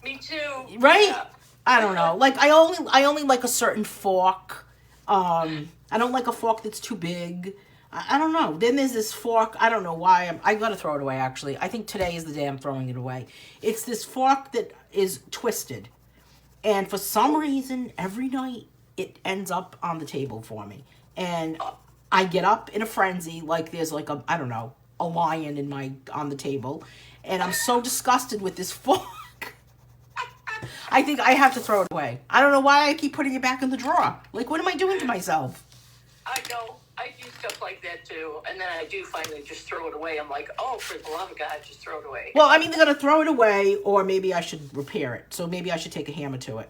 Me too. Right? Yeah. I don't know. Like, I only like a certain fork. I don't like a fork that's too big. I don't know. Then there's this fork. I don't know why. I gotta throw it away, actually. I think today is the day I'm throwing it away. It's this fork that is twisted. And for some reason, every night, it ends up on the table for me. And I get up in a frenzy, like there's like a, I don't know, a lion on the table. And I'm so disgusted with this fork. I think I have to throw it away. I don't know why I keep putting it back in the drawer. Like, what am I doing to myself? I know. I do stuff like that too. And then I do finally just throw it away. I'm like, oh, for the love of God, just throw it away. Well, I'm either going to throw it away or maybe I should repair it. So maybe I should take a hammer to it.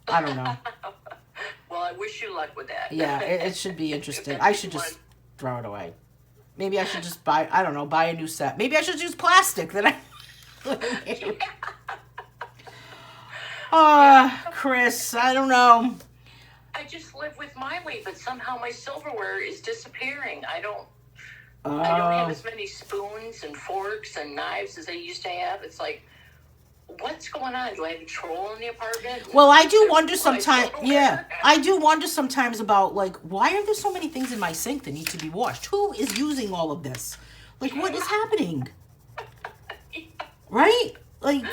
I don't know. Well, I wish you luck with that. Yeah, it should be interesting. I should just throw it away. Maybe I should just buy a new set. Maybe I should use plastic that Chris, I don't know. I just live with Miley, but somehow my silverware is disappearing. I don't have as many spoons and forks and knives as I used to have. It's like, what's going on? Do I have a troll in the apartment? Well, I do wonder sometimes. Yeah, I do wonder sometimes about, like, why are there so many things in my sink that need to be washed? Who is using all of this? Like, what is happening? Right? Like,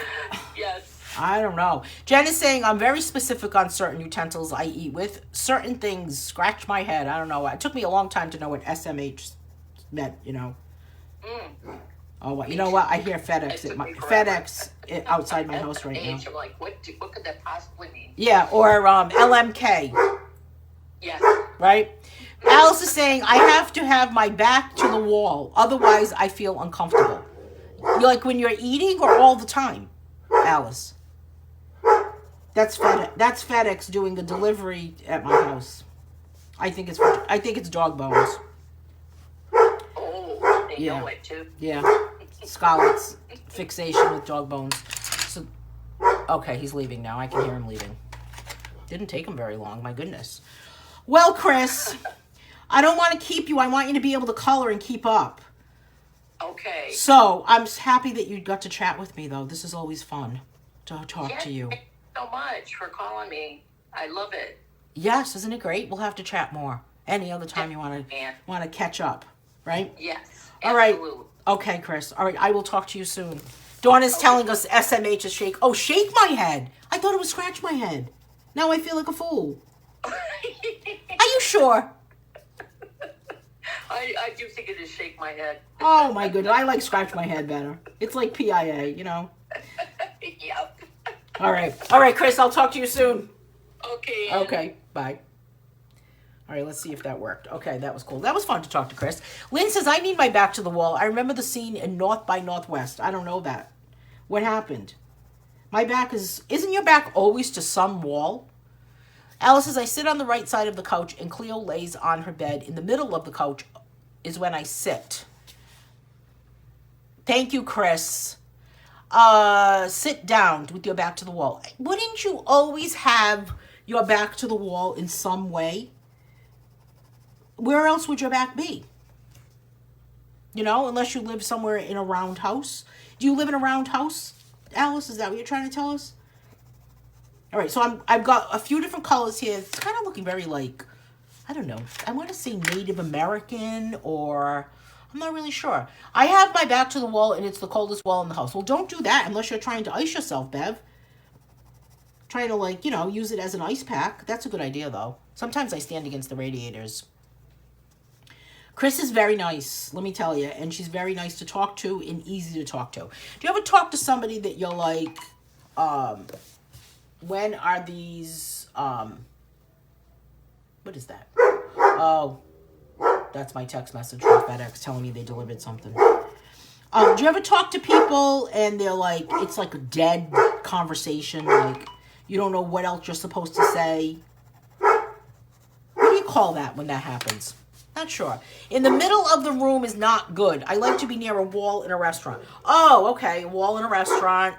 yes. I don't know. Jen is saying, I'm very specific on certain utensils I eat with. Certain things scratch my head. I don't know. It took me a long time to know what SMH meant, you know. Oh, what? You know what? I hear FedEx outside my house right now. I'm like, what could that possibly mean? Yeah, or LMK. Yes. Right? Alice is saying, I have to have my back to the wall. Otherwise, I feel uncomfortable. Like when you're eating or all the time, Alice? That's FedEx doing a delivery at my house. I think it's dog bones. Oh, they know it too. Yeah. Scarlett's fixation with dog bones. So, okay, he's leaving now. I can hear him leaving. Didn't take him very long, my goodness. Well, Chris, I don't want to keep you. I want you to be able to color and keep up. Okay. So, I'm happy that you got to chat with me, though. This is always fun to talk to you. Thank you so much for calling me. I love it. Yes, isn't it great? We'll have to chat more any other time you want to catch up, right? Yes. All right. Absolutely. Okay, Chris. All right, I will talk to you soon. Dawn is telling us SMH is shake. Oh, shake my head. I thought it was scratch my head. Now I feel like a fool. Are you sure? I do think it is shake my head. Oh, my goodness. I like scratch my head better. It's like PIA, you know? Yep. All right, Chris. I'll talk to you soon. Okay. Okay, bye. All right, let's see if that worked. Okay, that was cool. That was fun to talk to Chris. Lynn says, I need my back to the wall. I remember the scene in North by Northwest. I don't know that. What happened? My back isn't your back always to some wall? Alice says, I sit on the right side of the couch and Cleo lays on her bed. In the middle of the couch is when I sit. Thank you, Chris. Sit down with your back to the wall. Wouldn't you always have your back to the wall in some way? Where else would your back be? You know, unless you live somewhere in a round house. Do you live in a round house, Alice? Is that what you're trying to tell us? All right, so I've got a few different colors here. It's kind of looking very like, I don't know. I want to say Native American or I'm not really sure. I have my back to the wall and it's the coldest wall in the house. Well, don't do that unless you're trying to ice yourself, Bev. Trying to, like, you know, use it as an ice pack. That's a good idea, though. Sometimes I stand against the radiators. Chris is very nice, let me tell you. And she's very nice to talk to and easy to talk to. Do you ever talk to somebody that you're like, when are these, what is that? Oh, that's my text message from FedEx telling me they delivered something. Do you ever talk to people and they're like, it's like a dead conversation, like you don't know what else you're supposed to say? What do you call that when that happens? Not sure. In the middle of the room is not good. I like to be near a wall in a restaurant. Oh, okay, a wall in a restaurant.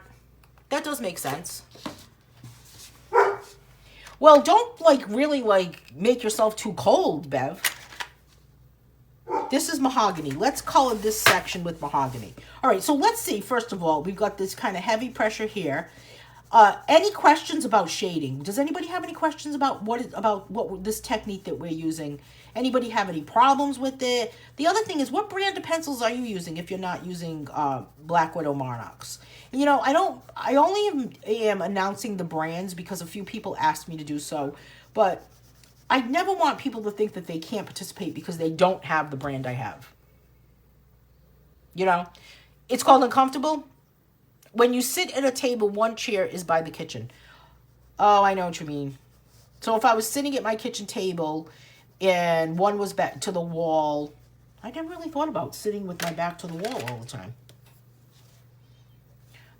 That does make sense. Well, don't really make yourself too cold, Bev. This is mahogany. Let's color this section with mahogany. All right, so let's see. First of all, we've got this kind of heavy pressure here. Any questions about shading? Does anybody have any questions about what this technique that we're using? Anybody have any problems with it? The other thing is, what brand of pencils are you using if you're not using Black Widow Monarchs? You know, I only am announcing the brands because a few people asked me to do so, but I never want people to think that they can't participate because they don't have the brand I have. You know, it's called uncomfortable. When you sit at a table, one chair is by the kitchen. Oh, I know what you mean. So if I was sitting at my kitchen table and one was back to the wall, I never really thought about sitting with my back to the wall all the time.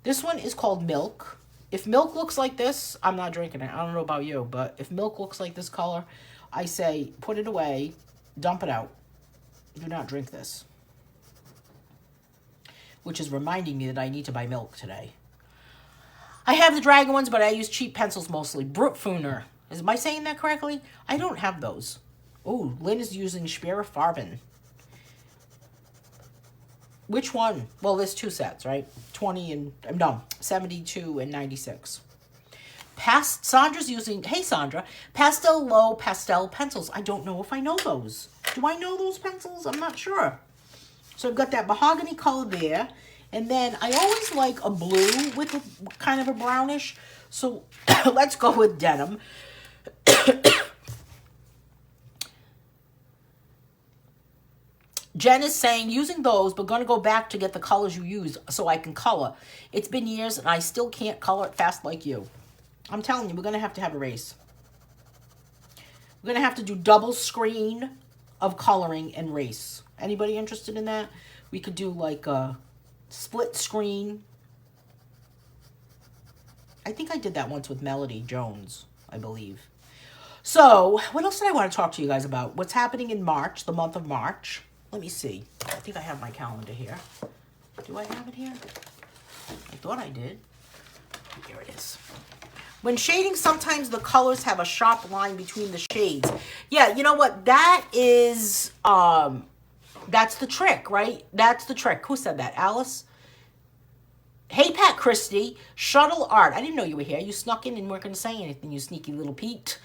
This one is called Milk. If milk looks like this, I'm not drinking it. I don't know about you, but if milk looks like this color, I say put it away, dump it out. Do not drink this. Which is reminding me that I need to buy milk today. I have the dragon ones, but I use cheap pencils mostly. Brookfuner. Am I saying that correctly? I don't have those. Oh, Lynn is using Spear Farben. Which one? Well, there's two sets, right? 72 and 96. Sandra's using, hey Sandra, Pastel Low Pastel pencils. I don't know if I know those. Do I know those pencils? I'm not sure. So I've got that mahogany color there. And then I always like a blue with a kind of a brownish. So let's go with denim. Jen is saying, using those, but going to go back to get the colors you use so I can color. It's been years and I still can't color it fast like you. I'm telling you, we're going to have a race. We're going to have to do double screen of coloring and race. Anybody interested in that? We could do like a split screen. I think I did that once with Melody Jones, I believe. So, what else did I want to talk to you guys about? What's happening in March, the month of March? Let me see. I think I have my calendar here. Do I have it here? I thought I did. Here it is. When shading, sometimes the colors have a sharp line between the shades. Yeah, you know what? That is, that's the trick, right? That's the trick. Who said that? Alice? Hey, Pat Christie. Shuttle Art. I didn't know you were here. You snuck in and weren't going to say anything, you sneaky little Pete.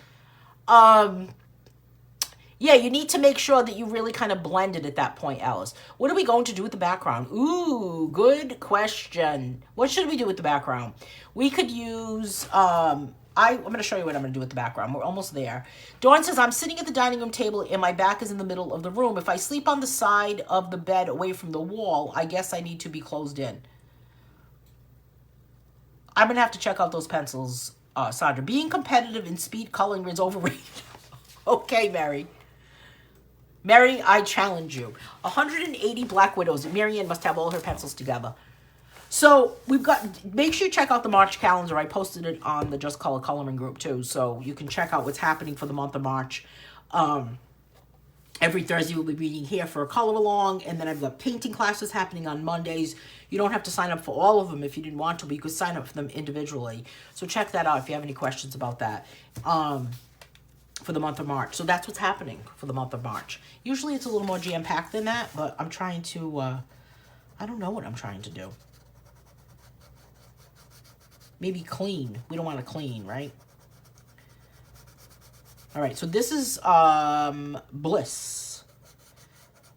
Yeah, you need to make sure that you really kind of blend it at that point, Alice. What are we going to do with the background? Ooh, good question. What should we do with the background? We could use, I'm going to show you what I'm going to do with the background. We're almost there. Dawn says, I'm sitting at the dining room table and my back is in the middle of the room. If I sleep on the side of the bed away from the wall, I guess I need to be closed in. I'm going to have to check out those pencils, Sandra. Being competitive in speed coloring is overrated. Okay, Mary. Mary, I challenge you. 180 Black Widows. Marianne must have all her pencils together. So we've got, make sure you check out the March calendar. I posted it on the Just Color Coloring group too. So you can check out what's happening for the month of March. Every Thursday we'll be reading here for a color along. And then I've got painting classes happening on Mondays. You don't have to sign up for all of them if you didn't want to, but you could sign up for them individually. So check that out if you have any questions about that. For the month of March. So that's what's happening for the month of March. Usually it's a little more jam-packed than that, but I'm trying to, I don't know what I'm trying to do. Maybe clean. We don't want to clean, right? All right, so this is Bliss.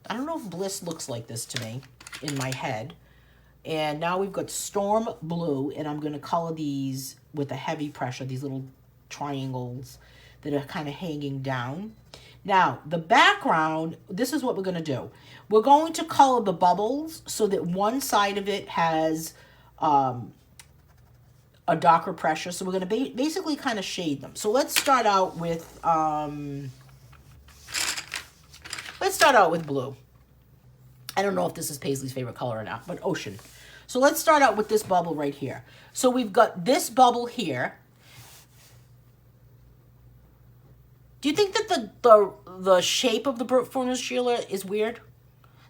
I don't know if Bliss looks like this to me in my head. And now we've got Storm Blue, and I'm going to color these with a heavy pressure, these little triangles that are kind of hanging down. Now, the background, this is what we're going to do. We're going to color the bubbles so that one side of it has a darker pressure. So we're going to basically kind of shade them. So let's start out with blue. I don't know if this is Paisley's favorite color or not, but ocean. So let's start out with this bubble right here. So we've got this bubble here. Do you think that the shape of the brute force Sheila is weird?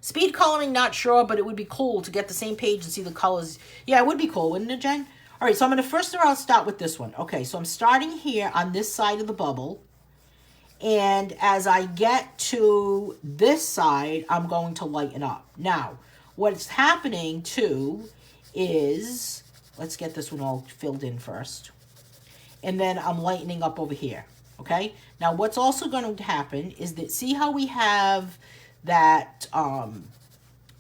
Speed coloring, not sure, but it would be cool to get the same page and see the colors. Yeah, it would be cool, wouldn't it, Jen? All right, so I'm going to first of all start with this one. Okay, so I'm starting here on this side of the bubble. And as I get to this side, I'm going to lighten up. Now, what's happening, too, is... Let's get this one all filled in first. And then I'm lightening up over here. Okay? Now, what's also going to happen is that... See how we have that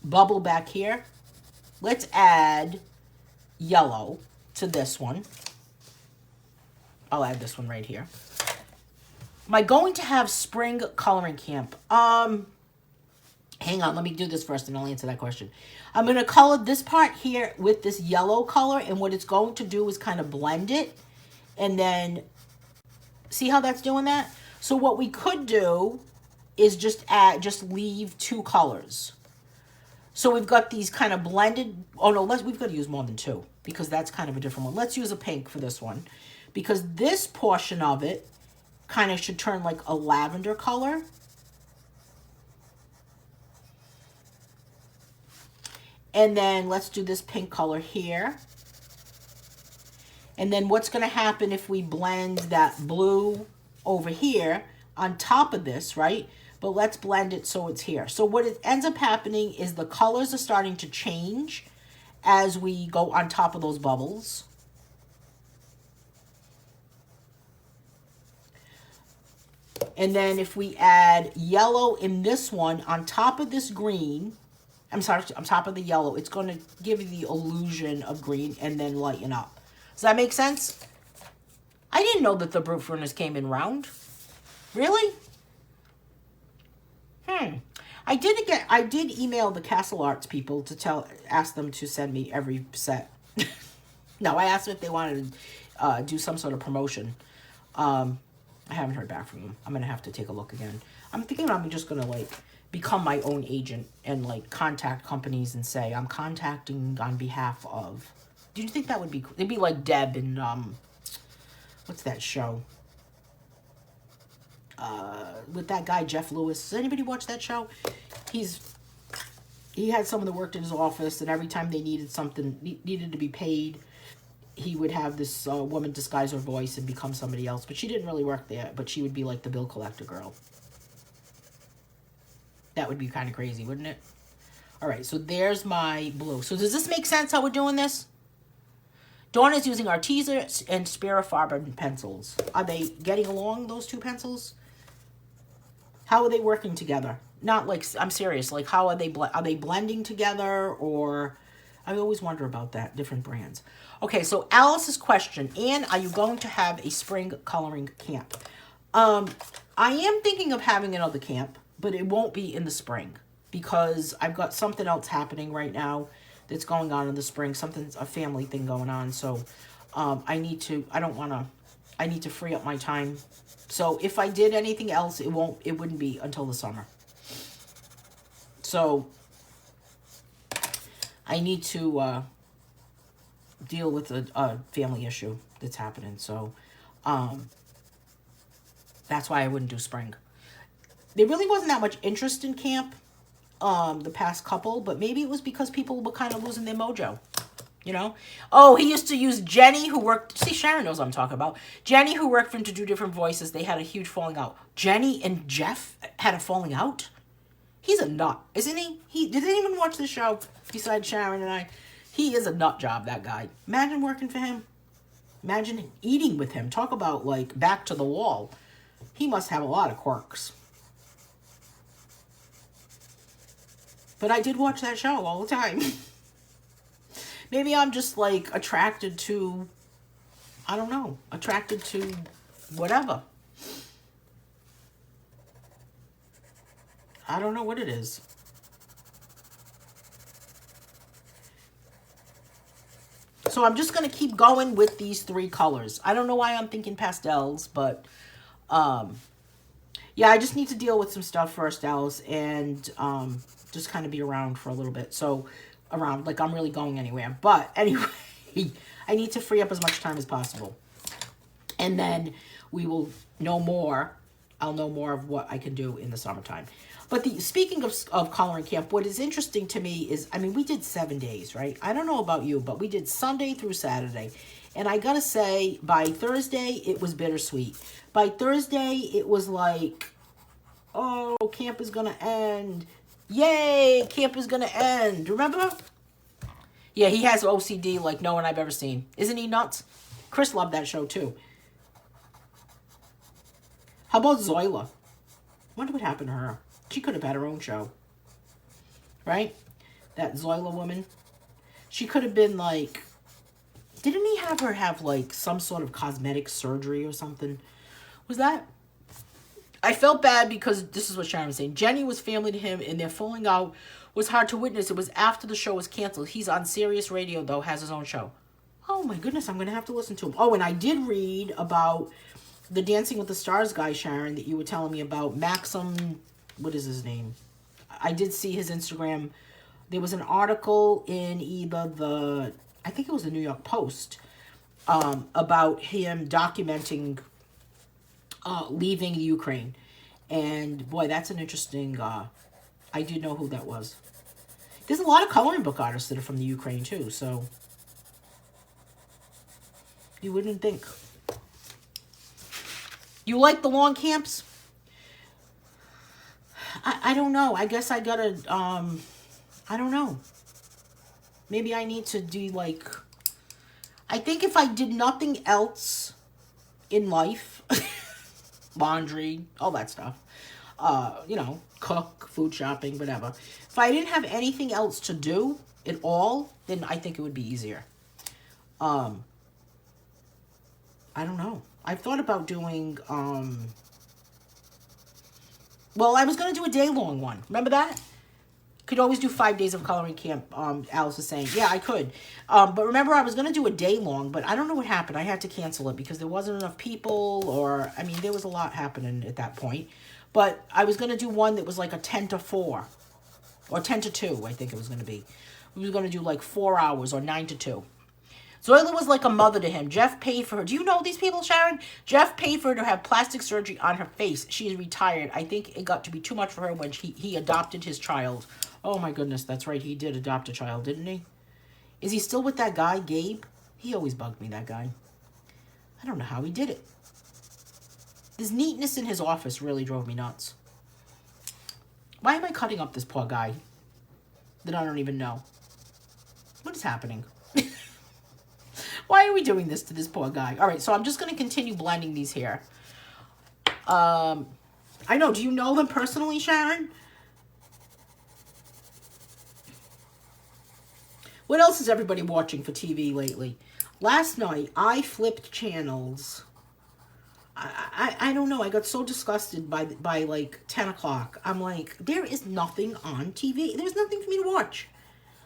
bubble back here? Let's add yellow to this one. I'll add this one right here. Am I going to have spring coloring camp? Hang on, let me do this first and I'll answer that question. I'm going to color this part here with this yellow color, and what it's going to do is kind of blend it. And then, see how that's doing that? So what we could do is just leave two colors. So we've got these kind of blended, oh no, we've got to use more than two because that's kind of a different one. Let's use a pink for this one because this portion of it kind of should turn like a lavender color. And then let's do this pink color here. And then what's going to happen if we blend that blue over here on top of this, right? But let's blend it so it's here. So what it ends up happening is the colors are starting to change as we go on top of those bubbles. And then if we add yellow in this one on top of this green, I'm sorry, on top of the yellow, it's going to give you the illusion of green and then lighten up. Does that make sense? I didn't know that the brute furnace came in round. Really? I did email the Castle Arts people to ask them to send me every set. No, I asked them if they wanted to do some sort of promotion. I haven't heard back from them. I'm going to have to take a look again. I'm thinking I'm just going to, like, become my own agent and, like, contact companies and say, I'm contacting on behalf of... Do you think that would be cool? It'd be like Deb in, what's that show? With that guy, Jeff Lewis. Does anybody watch that show? He had someone that worked in his office, and every time they needed something, needed to be paid, he would have this woman disguise her voice and become somebody else. But she didn't really work there, but she would be like the bill collector girl. That would be kind of crazy, wouldn't it? All right, so there's my blue. So does this make sense how we're doing this? Dawn is using Arteza and Sapphire pencils. Are they getting along, those two pencils? How are they working together? Not like, I'm serious, like how are they blending together, or... I always wonder about that, different brands. Okay, so Alice's question, Anne, are you going to have a spring coloring camp? I am thinking of having another camp, but it won't be in the spring because I've got something else happening right now that's going on in the spring, a family thing going on. So I need to free up my time. So if I did anything else, it wouldn't be until the summer. So I need to deal with a family issue that's happening. So that's why I wouldn't do spring. There really wasn't that much interest in camp the past couple, but maybe it was because people were kind of losing their mojo, you know? Oh, he used to use Jenny, who worked... See, Sharon knows what I'm talking about. Jenny, who worked for him to do different voices, they had a huge falling out. Jenny and Jeff had a falling out? He's a nut, isn't he? Did they even watch the show besides Sharon and I? He is a nut job, that guy. Imagine working for him. Imagine eating with him. Talk about, like, back to the wall. He must have a lot of quirks. But I did watch that show all the time. Maybe I'm just, like, attracted to, I don't know, attracted to whatever. I don't know what it is. So I'm just going to keep going with these three colors. I don't know why I'm thinking pastels, but Yeah, I just need to deal with some stuff first, Alice, and just kind of be around for a little bit. So, around, like I'm really going anywhere. But anyway, I need to free up as much time as possible. And then we will know more. I'll know more of what I can do in the summertime. But speaking of coloring camp, what is interesting to me is, I mean, we did 7 days, right? I don't know about you, but we did Sunday through Saturday. And I gotta say, by Thursday, it was bittersweet. By Thursday, it was like, oh, camp is gonna end. Yay, camp is gonna end. Remember? Yeah, he has OCD like no one I've ever seen. Isn't he nuts? Chris loved that show too. How about Zoila? Wonder what happened to her. She could have had her own show. Right? That Zoila woman. She could have been like... Didn't he have her have like some sort of cosmetic surgery or something? Was that... I felt bad because this is what Sharon was saying. Jenny was family to him and their falling out was hard to witness. It was after the show was canceled. He's on Sirius Radio though, has his own show. Oh my goodness, I'm going to have to listen to him. Oh, and I did read about the Dancing with the Stars guy, Sharon, that you were telling me about. Maxim, what is his name? I did see his Instagram. There was an article in either I think it was the New York Post, about him documenting leaving Ukraine. And boy, that's an interesting, I do know who that was. There's a lot of coloring book artists that are from the Ukraine too, so you wouldn't think. You like the long camps? I don't know. I guess I gotta, I don't know. Maybe I need to do like, I think if I did nothing else in life, laundry, all that stuff, you know, cook, food shopping, whatever. If I didn't have anything else to do at all, then I think it would be easier. I don't know. I've thought about doing, well, I was going to do a day-long one. Remember that? Could always do 5 days of coloring camp, Alice was saying. Yeah, I could. But remember, I was going to do a day-long, but I don't know what happened. I had to cancel it because there wasn't enough people, or, I mean, there was a lot happening at that point. But I was going to do one that was like a 10 to 4, or 10 to 2, I think it was going to be. We were going to do like 4 hours, or 9 to 2. Zoila was like a mother to him. Jeff paid for her. Do you know these people, Sharon? Jeff paid for her to have plastic surgery on her face. She is retired. I think it got to be too much for her when he adopted his child. Oh my goodness, that's right. He did adopt a child, didn't he? Is he still with that guy, Gabe? He always bugged me, that guy. I don't know how he did it. This neatness in his office really drove me nuts. Why am I cutting up this poor guy that I don't even know? What is happening? Why are we doing this to this poor guy? All right, so I'm just going to continue blending these here. I know. Do you know them personally, Sharon? What else is everybody watching for TV lately? Last night, I flipped channels. I don't know. I got so disgusted by like 10 o'clock. I'm like, there is nothing on TV. There's nothing for me to watch.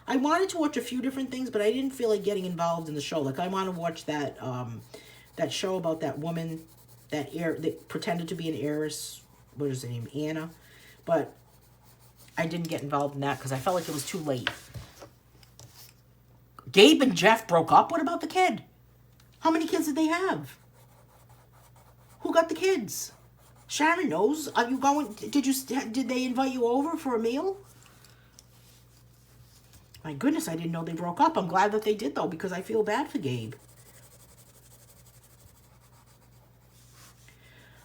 I wanted to watch a few different things, but I didn't feel like getting involved in the show. Like, I want to watch that that show about that woman that pretended to be an heiress. What is her name? Anna. But I didn't get involved in that because I felt like it was too late. Gabe and Jeff broke up? What about the kid? How many kids did they have? Who got the kids? Sharon knows. Are you going? Did they invite you over for a meal? My goodness, I didn't know they broke up. I'm glad that they did, though, because I feel bad for Gabe.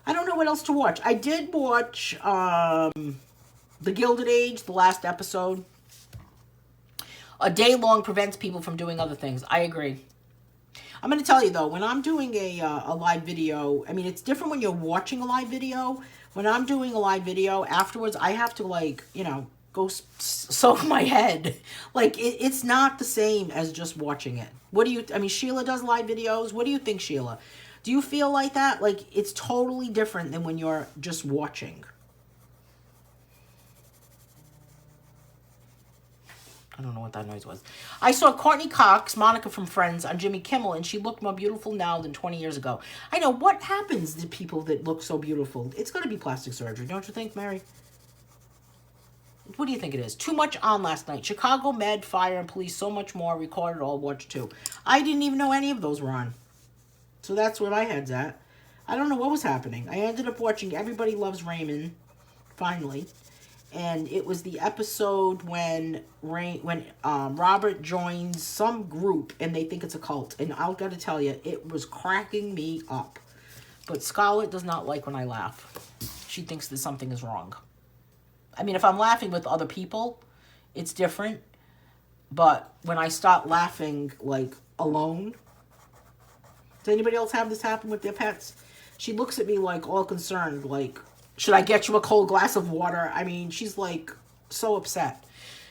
I don't know what else to watch. I did watch The Gilded Age, the last episode. A day long prevents people from doing other things. I agree. I'm going to tell you, though, when I'm doing a live video, I mean, it's different when you're watching a live video. When I'm doing a live video, afterwards, I have to, like, you know, go soak my head. Like, it's not the same as just watching it. What do you, I mean, Sheila does live videos. What do you think, Sheila? Do you feel like that? Like, it's totally different than when you're just watching. I don't know what that noise was. I saw Courtney Cox, Monica from Friends, on Jimmy Kimmel, and she looked more beautiful now than 20 years ago. I know. What happens to people that look so beautiful? It's going to be plastic surgery, don't you think, Mary? What do you think it is? Too much on last night. Chicago Med, Fire, and Police, so much more. Recorded all, watched too. I didn't even know any of those were on. So that's where my head's at. I don't know what was happening. I ended up watching Everybody Loves Raymond, finally. And it was the episode when Robert joins some group and they think it's a cult. And I've got to tell you, it was cracking me up. But Scarlett does not like when I laugh. She thinks that something is wrong. I mean, if I'm laughing with other people, it's different. But when I start laughing, like, alone... Does anybody else have this happen with their pets? She looks at me like all concerned, like, should I get you a cold glass of water? I mean, she's like so upset.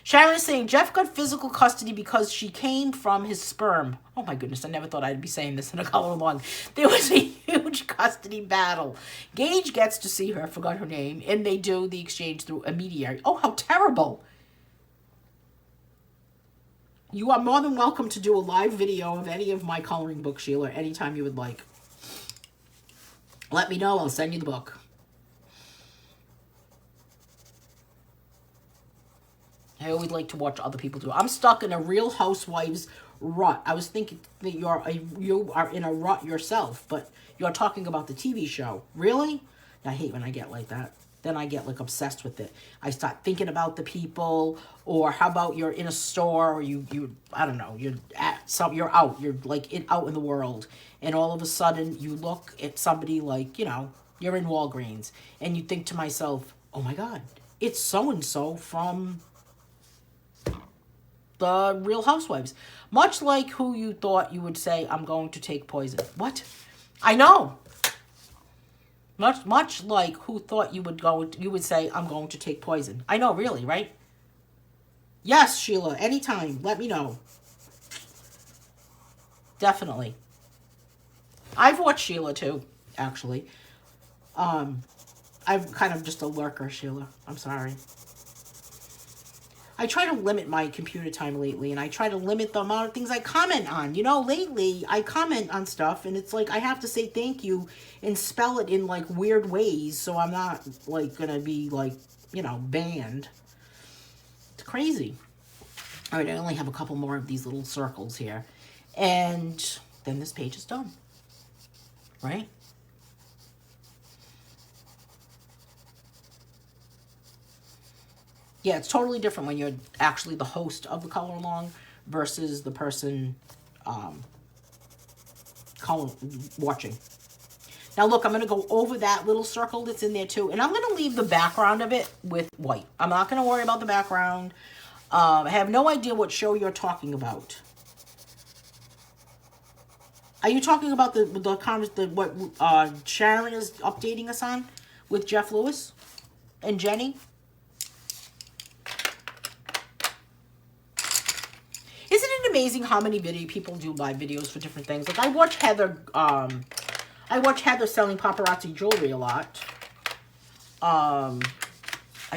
Sharon is saying Jeff got physical custody because she came from his sperm. Oh my goodness, I never thought I'd be saying this in a color along. There was a huge custody battle. Gage gets to see her, forgot her name, and they do the exchange through a mediator. Oh, how terrible. You are more than welcome to do a live video of any of my coloring books, Sheila, anytime you would like. Let me know. I'll send you the book. I always like to watch other people do it. I'm stuck in a Real Housewives rut. I was thinking that you are in a rut yourself, but you're talking about the TV show. Really? I hate when I get like that. Then I get like obsessed with it. I start thinking about the people, or how about you're in a store, or you I don't know, you're out, you're like out in the world, and all of a sudden you look at somebody like, you know, you're in Walgreens, and you think to myself, oh my God, it's so-and-so from the Real Housewives. Much like who you thought you would say, I'm going to take poison. What? I know. Much like who thought you would say, I'm going to take poison. I know, really, right? Yes, Sheila, anytime. Let me know. Definitely. I've watched Sheila, too, actually. I'm kind of just a lurker, Sheila. I'm sorry. I try to limit my computer time lately, and I try to limit the amount of things I comment on. You know, lately, I comment on stuff, and it's like I have to say thank you and spell it in, like, weird ways, so I'm not, like, gonna be, like, you know, banned. It's crazy. All right, I only have a couple more of these little circles here. And then this page is done. Right? Yeah, it's totally different when you're actually the host of the color along versus the person watching. Now look, I'm going to go over that little circle that's in there too, and I'm going to leave the background of it with white. I'm not going to worry about the background. I have no idea what show you're talking about. Are you talking about what Sharon is updating us on with Jeff Lewis and Jenny? Isn't it amazing how many people do live videos for different things? Like I watch Heather selling paparazzi jewelry a lot. I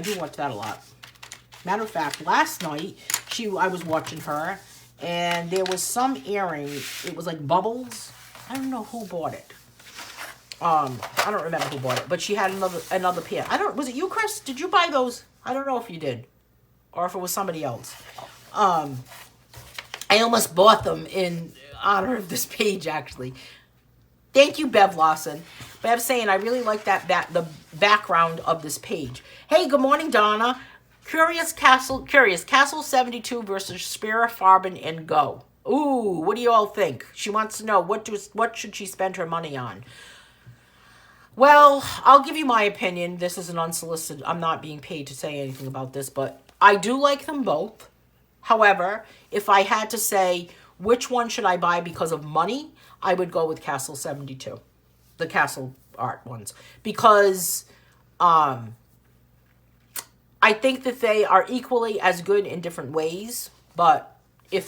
do watch that a lot. Matter of fact, last night I was watching her, and there was some earring. It was like bubbles. I don't know who bought it. I don't remember who bought it, but she had another pair. Was it you, Chris? Did you buy those? I don't know if you did, or if it was somebody else. I almost bought them in honor of this page, actually. Thank you, Bev Lawson. Bev saying, I really like the background of this page. Hey, good morning, Donna. Curious Castle 72 versus Spira, Farben, and Go. Ooh, what do you all think? She wants to know, what should she spend her money on? Well, I'll give you my opinion. This is an unsolicited. I'm not being paid to say anything about this, but I do like them both. However, if I had to say which one should I buy because of money, I would go with Castle 72, the Castle art ones, because I think that they are equally as good in different ways. But the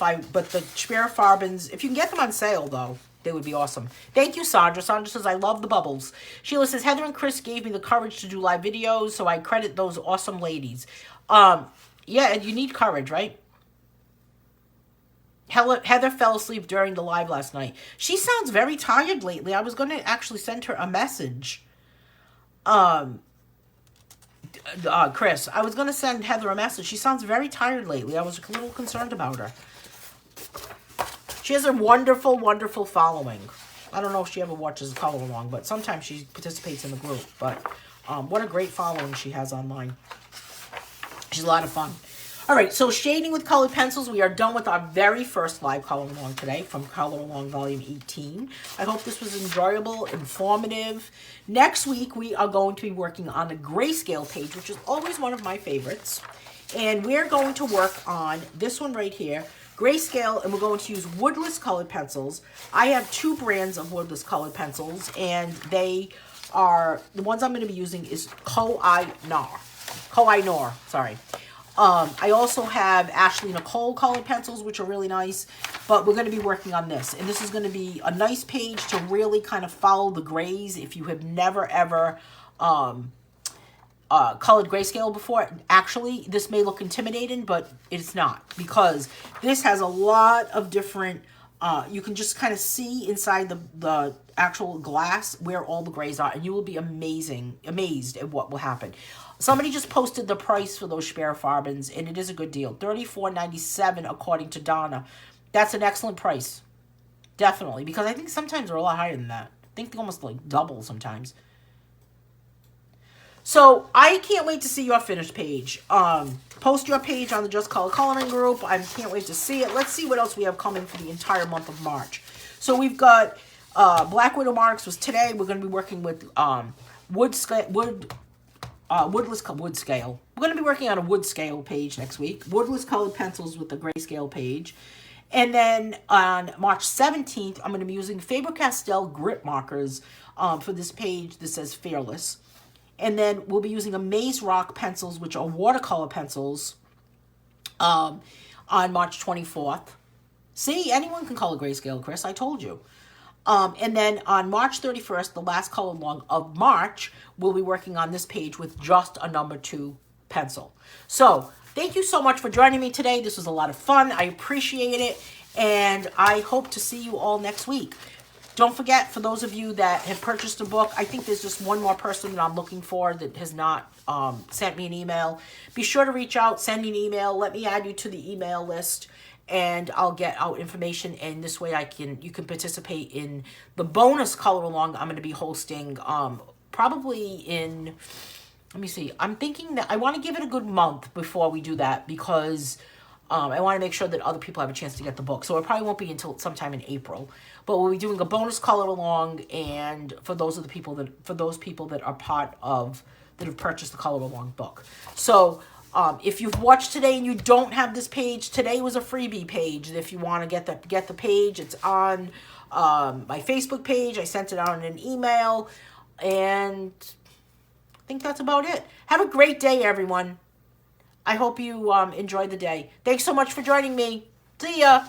Spira Farbens, if you can get them on sale though, they would be awesome. Thank you, Sandra. Sandra says, I love the bubbles. Sheila says, Heather and Chris gave me the courage to do live videos, so I credit those awesome ladies. Yeah, and you need courage, right? Heather fell asleep during the live last night. She sounds very tired lately. I was going to actually send her a message. Chris, I was going to send Heather a message. She sounds very tired lately. I was a little concerned about her. She has a wonderful, wonderful following. I don't know if she ever watches the Color Along, but sometimes she participates in the group. But what a great following she has online. She's a lot of fun. All right, so shading with colored pencils. We are done with our very first live Color Along today from Color Along Volume 18. I hope this was enjoyable, informative. Next week, we are going to be working on the grayscale page, which is always one of my favorites. And we're going to work on this one right here, grayscale, and we're going to use woodless colored pencils. I have 2 brands of woodless colored pencils, and they are, the ones I'm going to be using is Koh-i-Noor, sorry. I also have Ashley Nicole colored pencils, which are really nice, but we're going to be working on this. And this is going to be a nice page to really kind of follow the grays if you have never, ever colored grayscale before. Actually, this may look intimidating, but it's not, because this has a lot of different, you can just kind of see inside the actual glass where all the grays are, and you will be amazed at what will happen. Somebody just posted the price for those Sperrfarbens, and it is a good deal. $34.97 according to Donna. That's an excellent price. Definitely, because I think sometimes they're a lot higher than that. I think they almost like double sometimes. So I can't wait to see your finished page. Post your page on the Just Color Coloring group. I can't wait to see it. Let's see what else we have coming for the entire month of March. So we've got Black Widow Monarchs was today. We're going to be working with wood scale. We're going to be working on a wood scale page next week. Woodless colored pencils with the grayscale page. And then on March 17th, I'm going to be using Faber-Castell grip markers for this page that says Fearless. And then we'll be using Amaze Rock pencils, which are watercolor pencils, on March 24th. See, anyone can color grayscale, Chris. I told you. And then on March 31st, the last color along of March, we'll be working on this page with just a number 2 pencil. So thank you so much for joining me today. This was a lot of fun. I appreciate it. And I hope to see you all next week. Don't forget, for those of you that have purchased a book, I think there's just one more person that I'm looking for that has not sent me an email. Be sure to reach out, send me an email. Let me add you to the email list, and I'll get out information, and this way you can participate in the bonus color along I'm going to be hosting probably in, let me see, I'm thinking that I want to give it a good month before we do that, because I want to make sure that other people have a chance to get the book. So it probably won't be until sometime in April, but we'll be doing a bonus color along, and for those people that are part of, that have purchased the color along book. So if you've watched today and you don't have this page, today was a freebie page. If you want to get the page, it's on my Facebook page. I sent it out in an email, and I think that's about it. Have a great day, everyone. I hope you enjoyed the day. Thanks so much for joining me. See ya.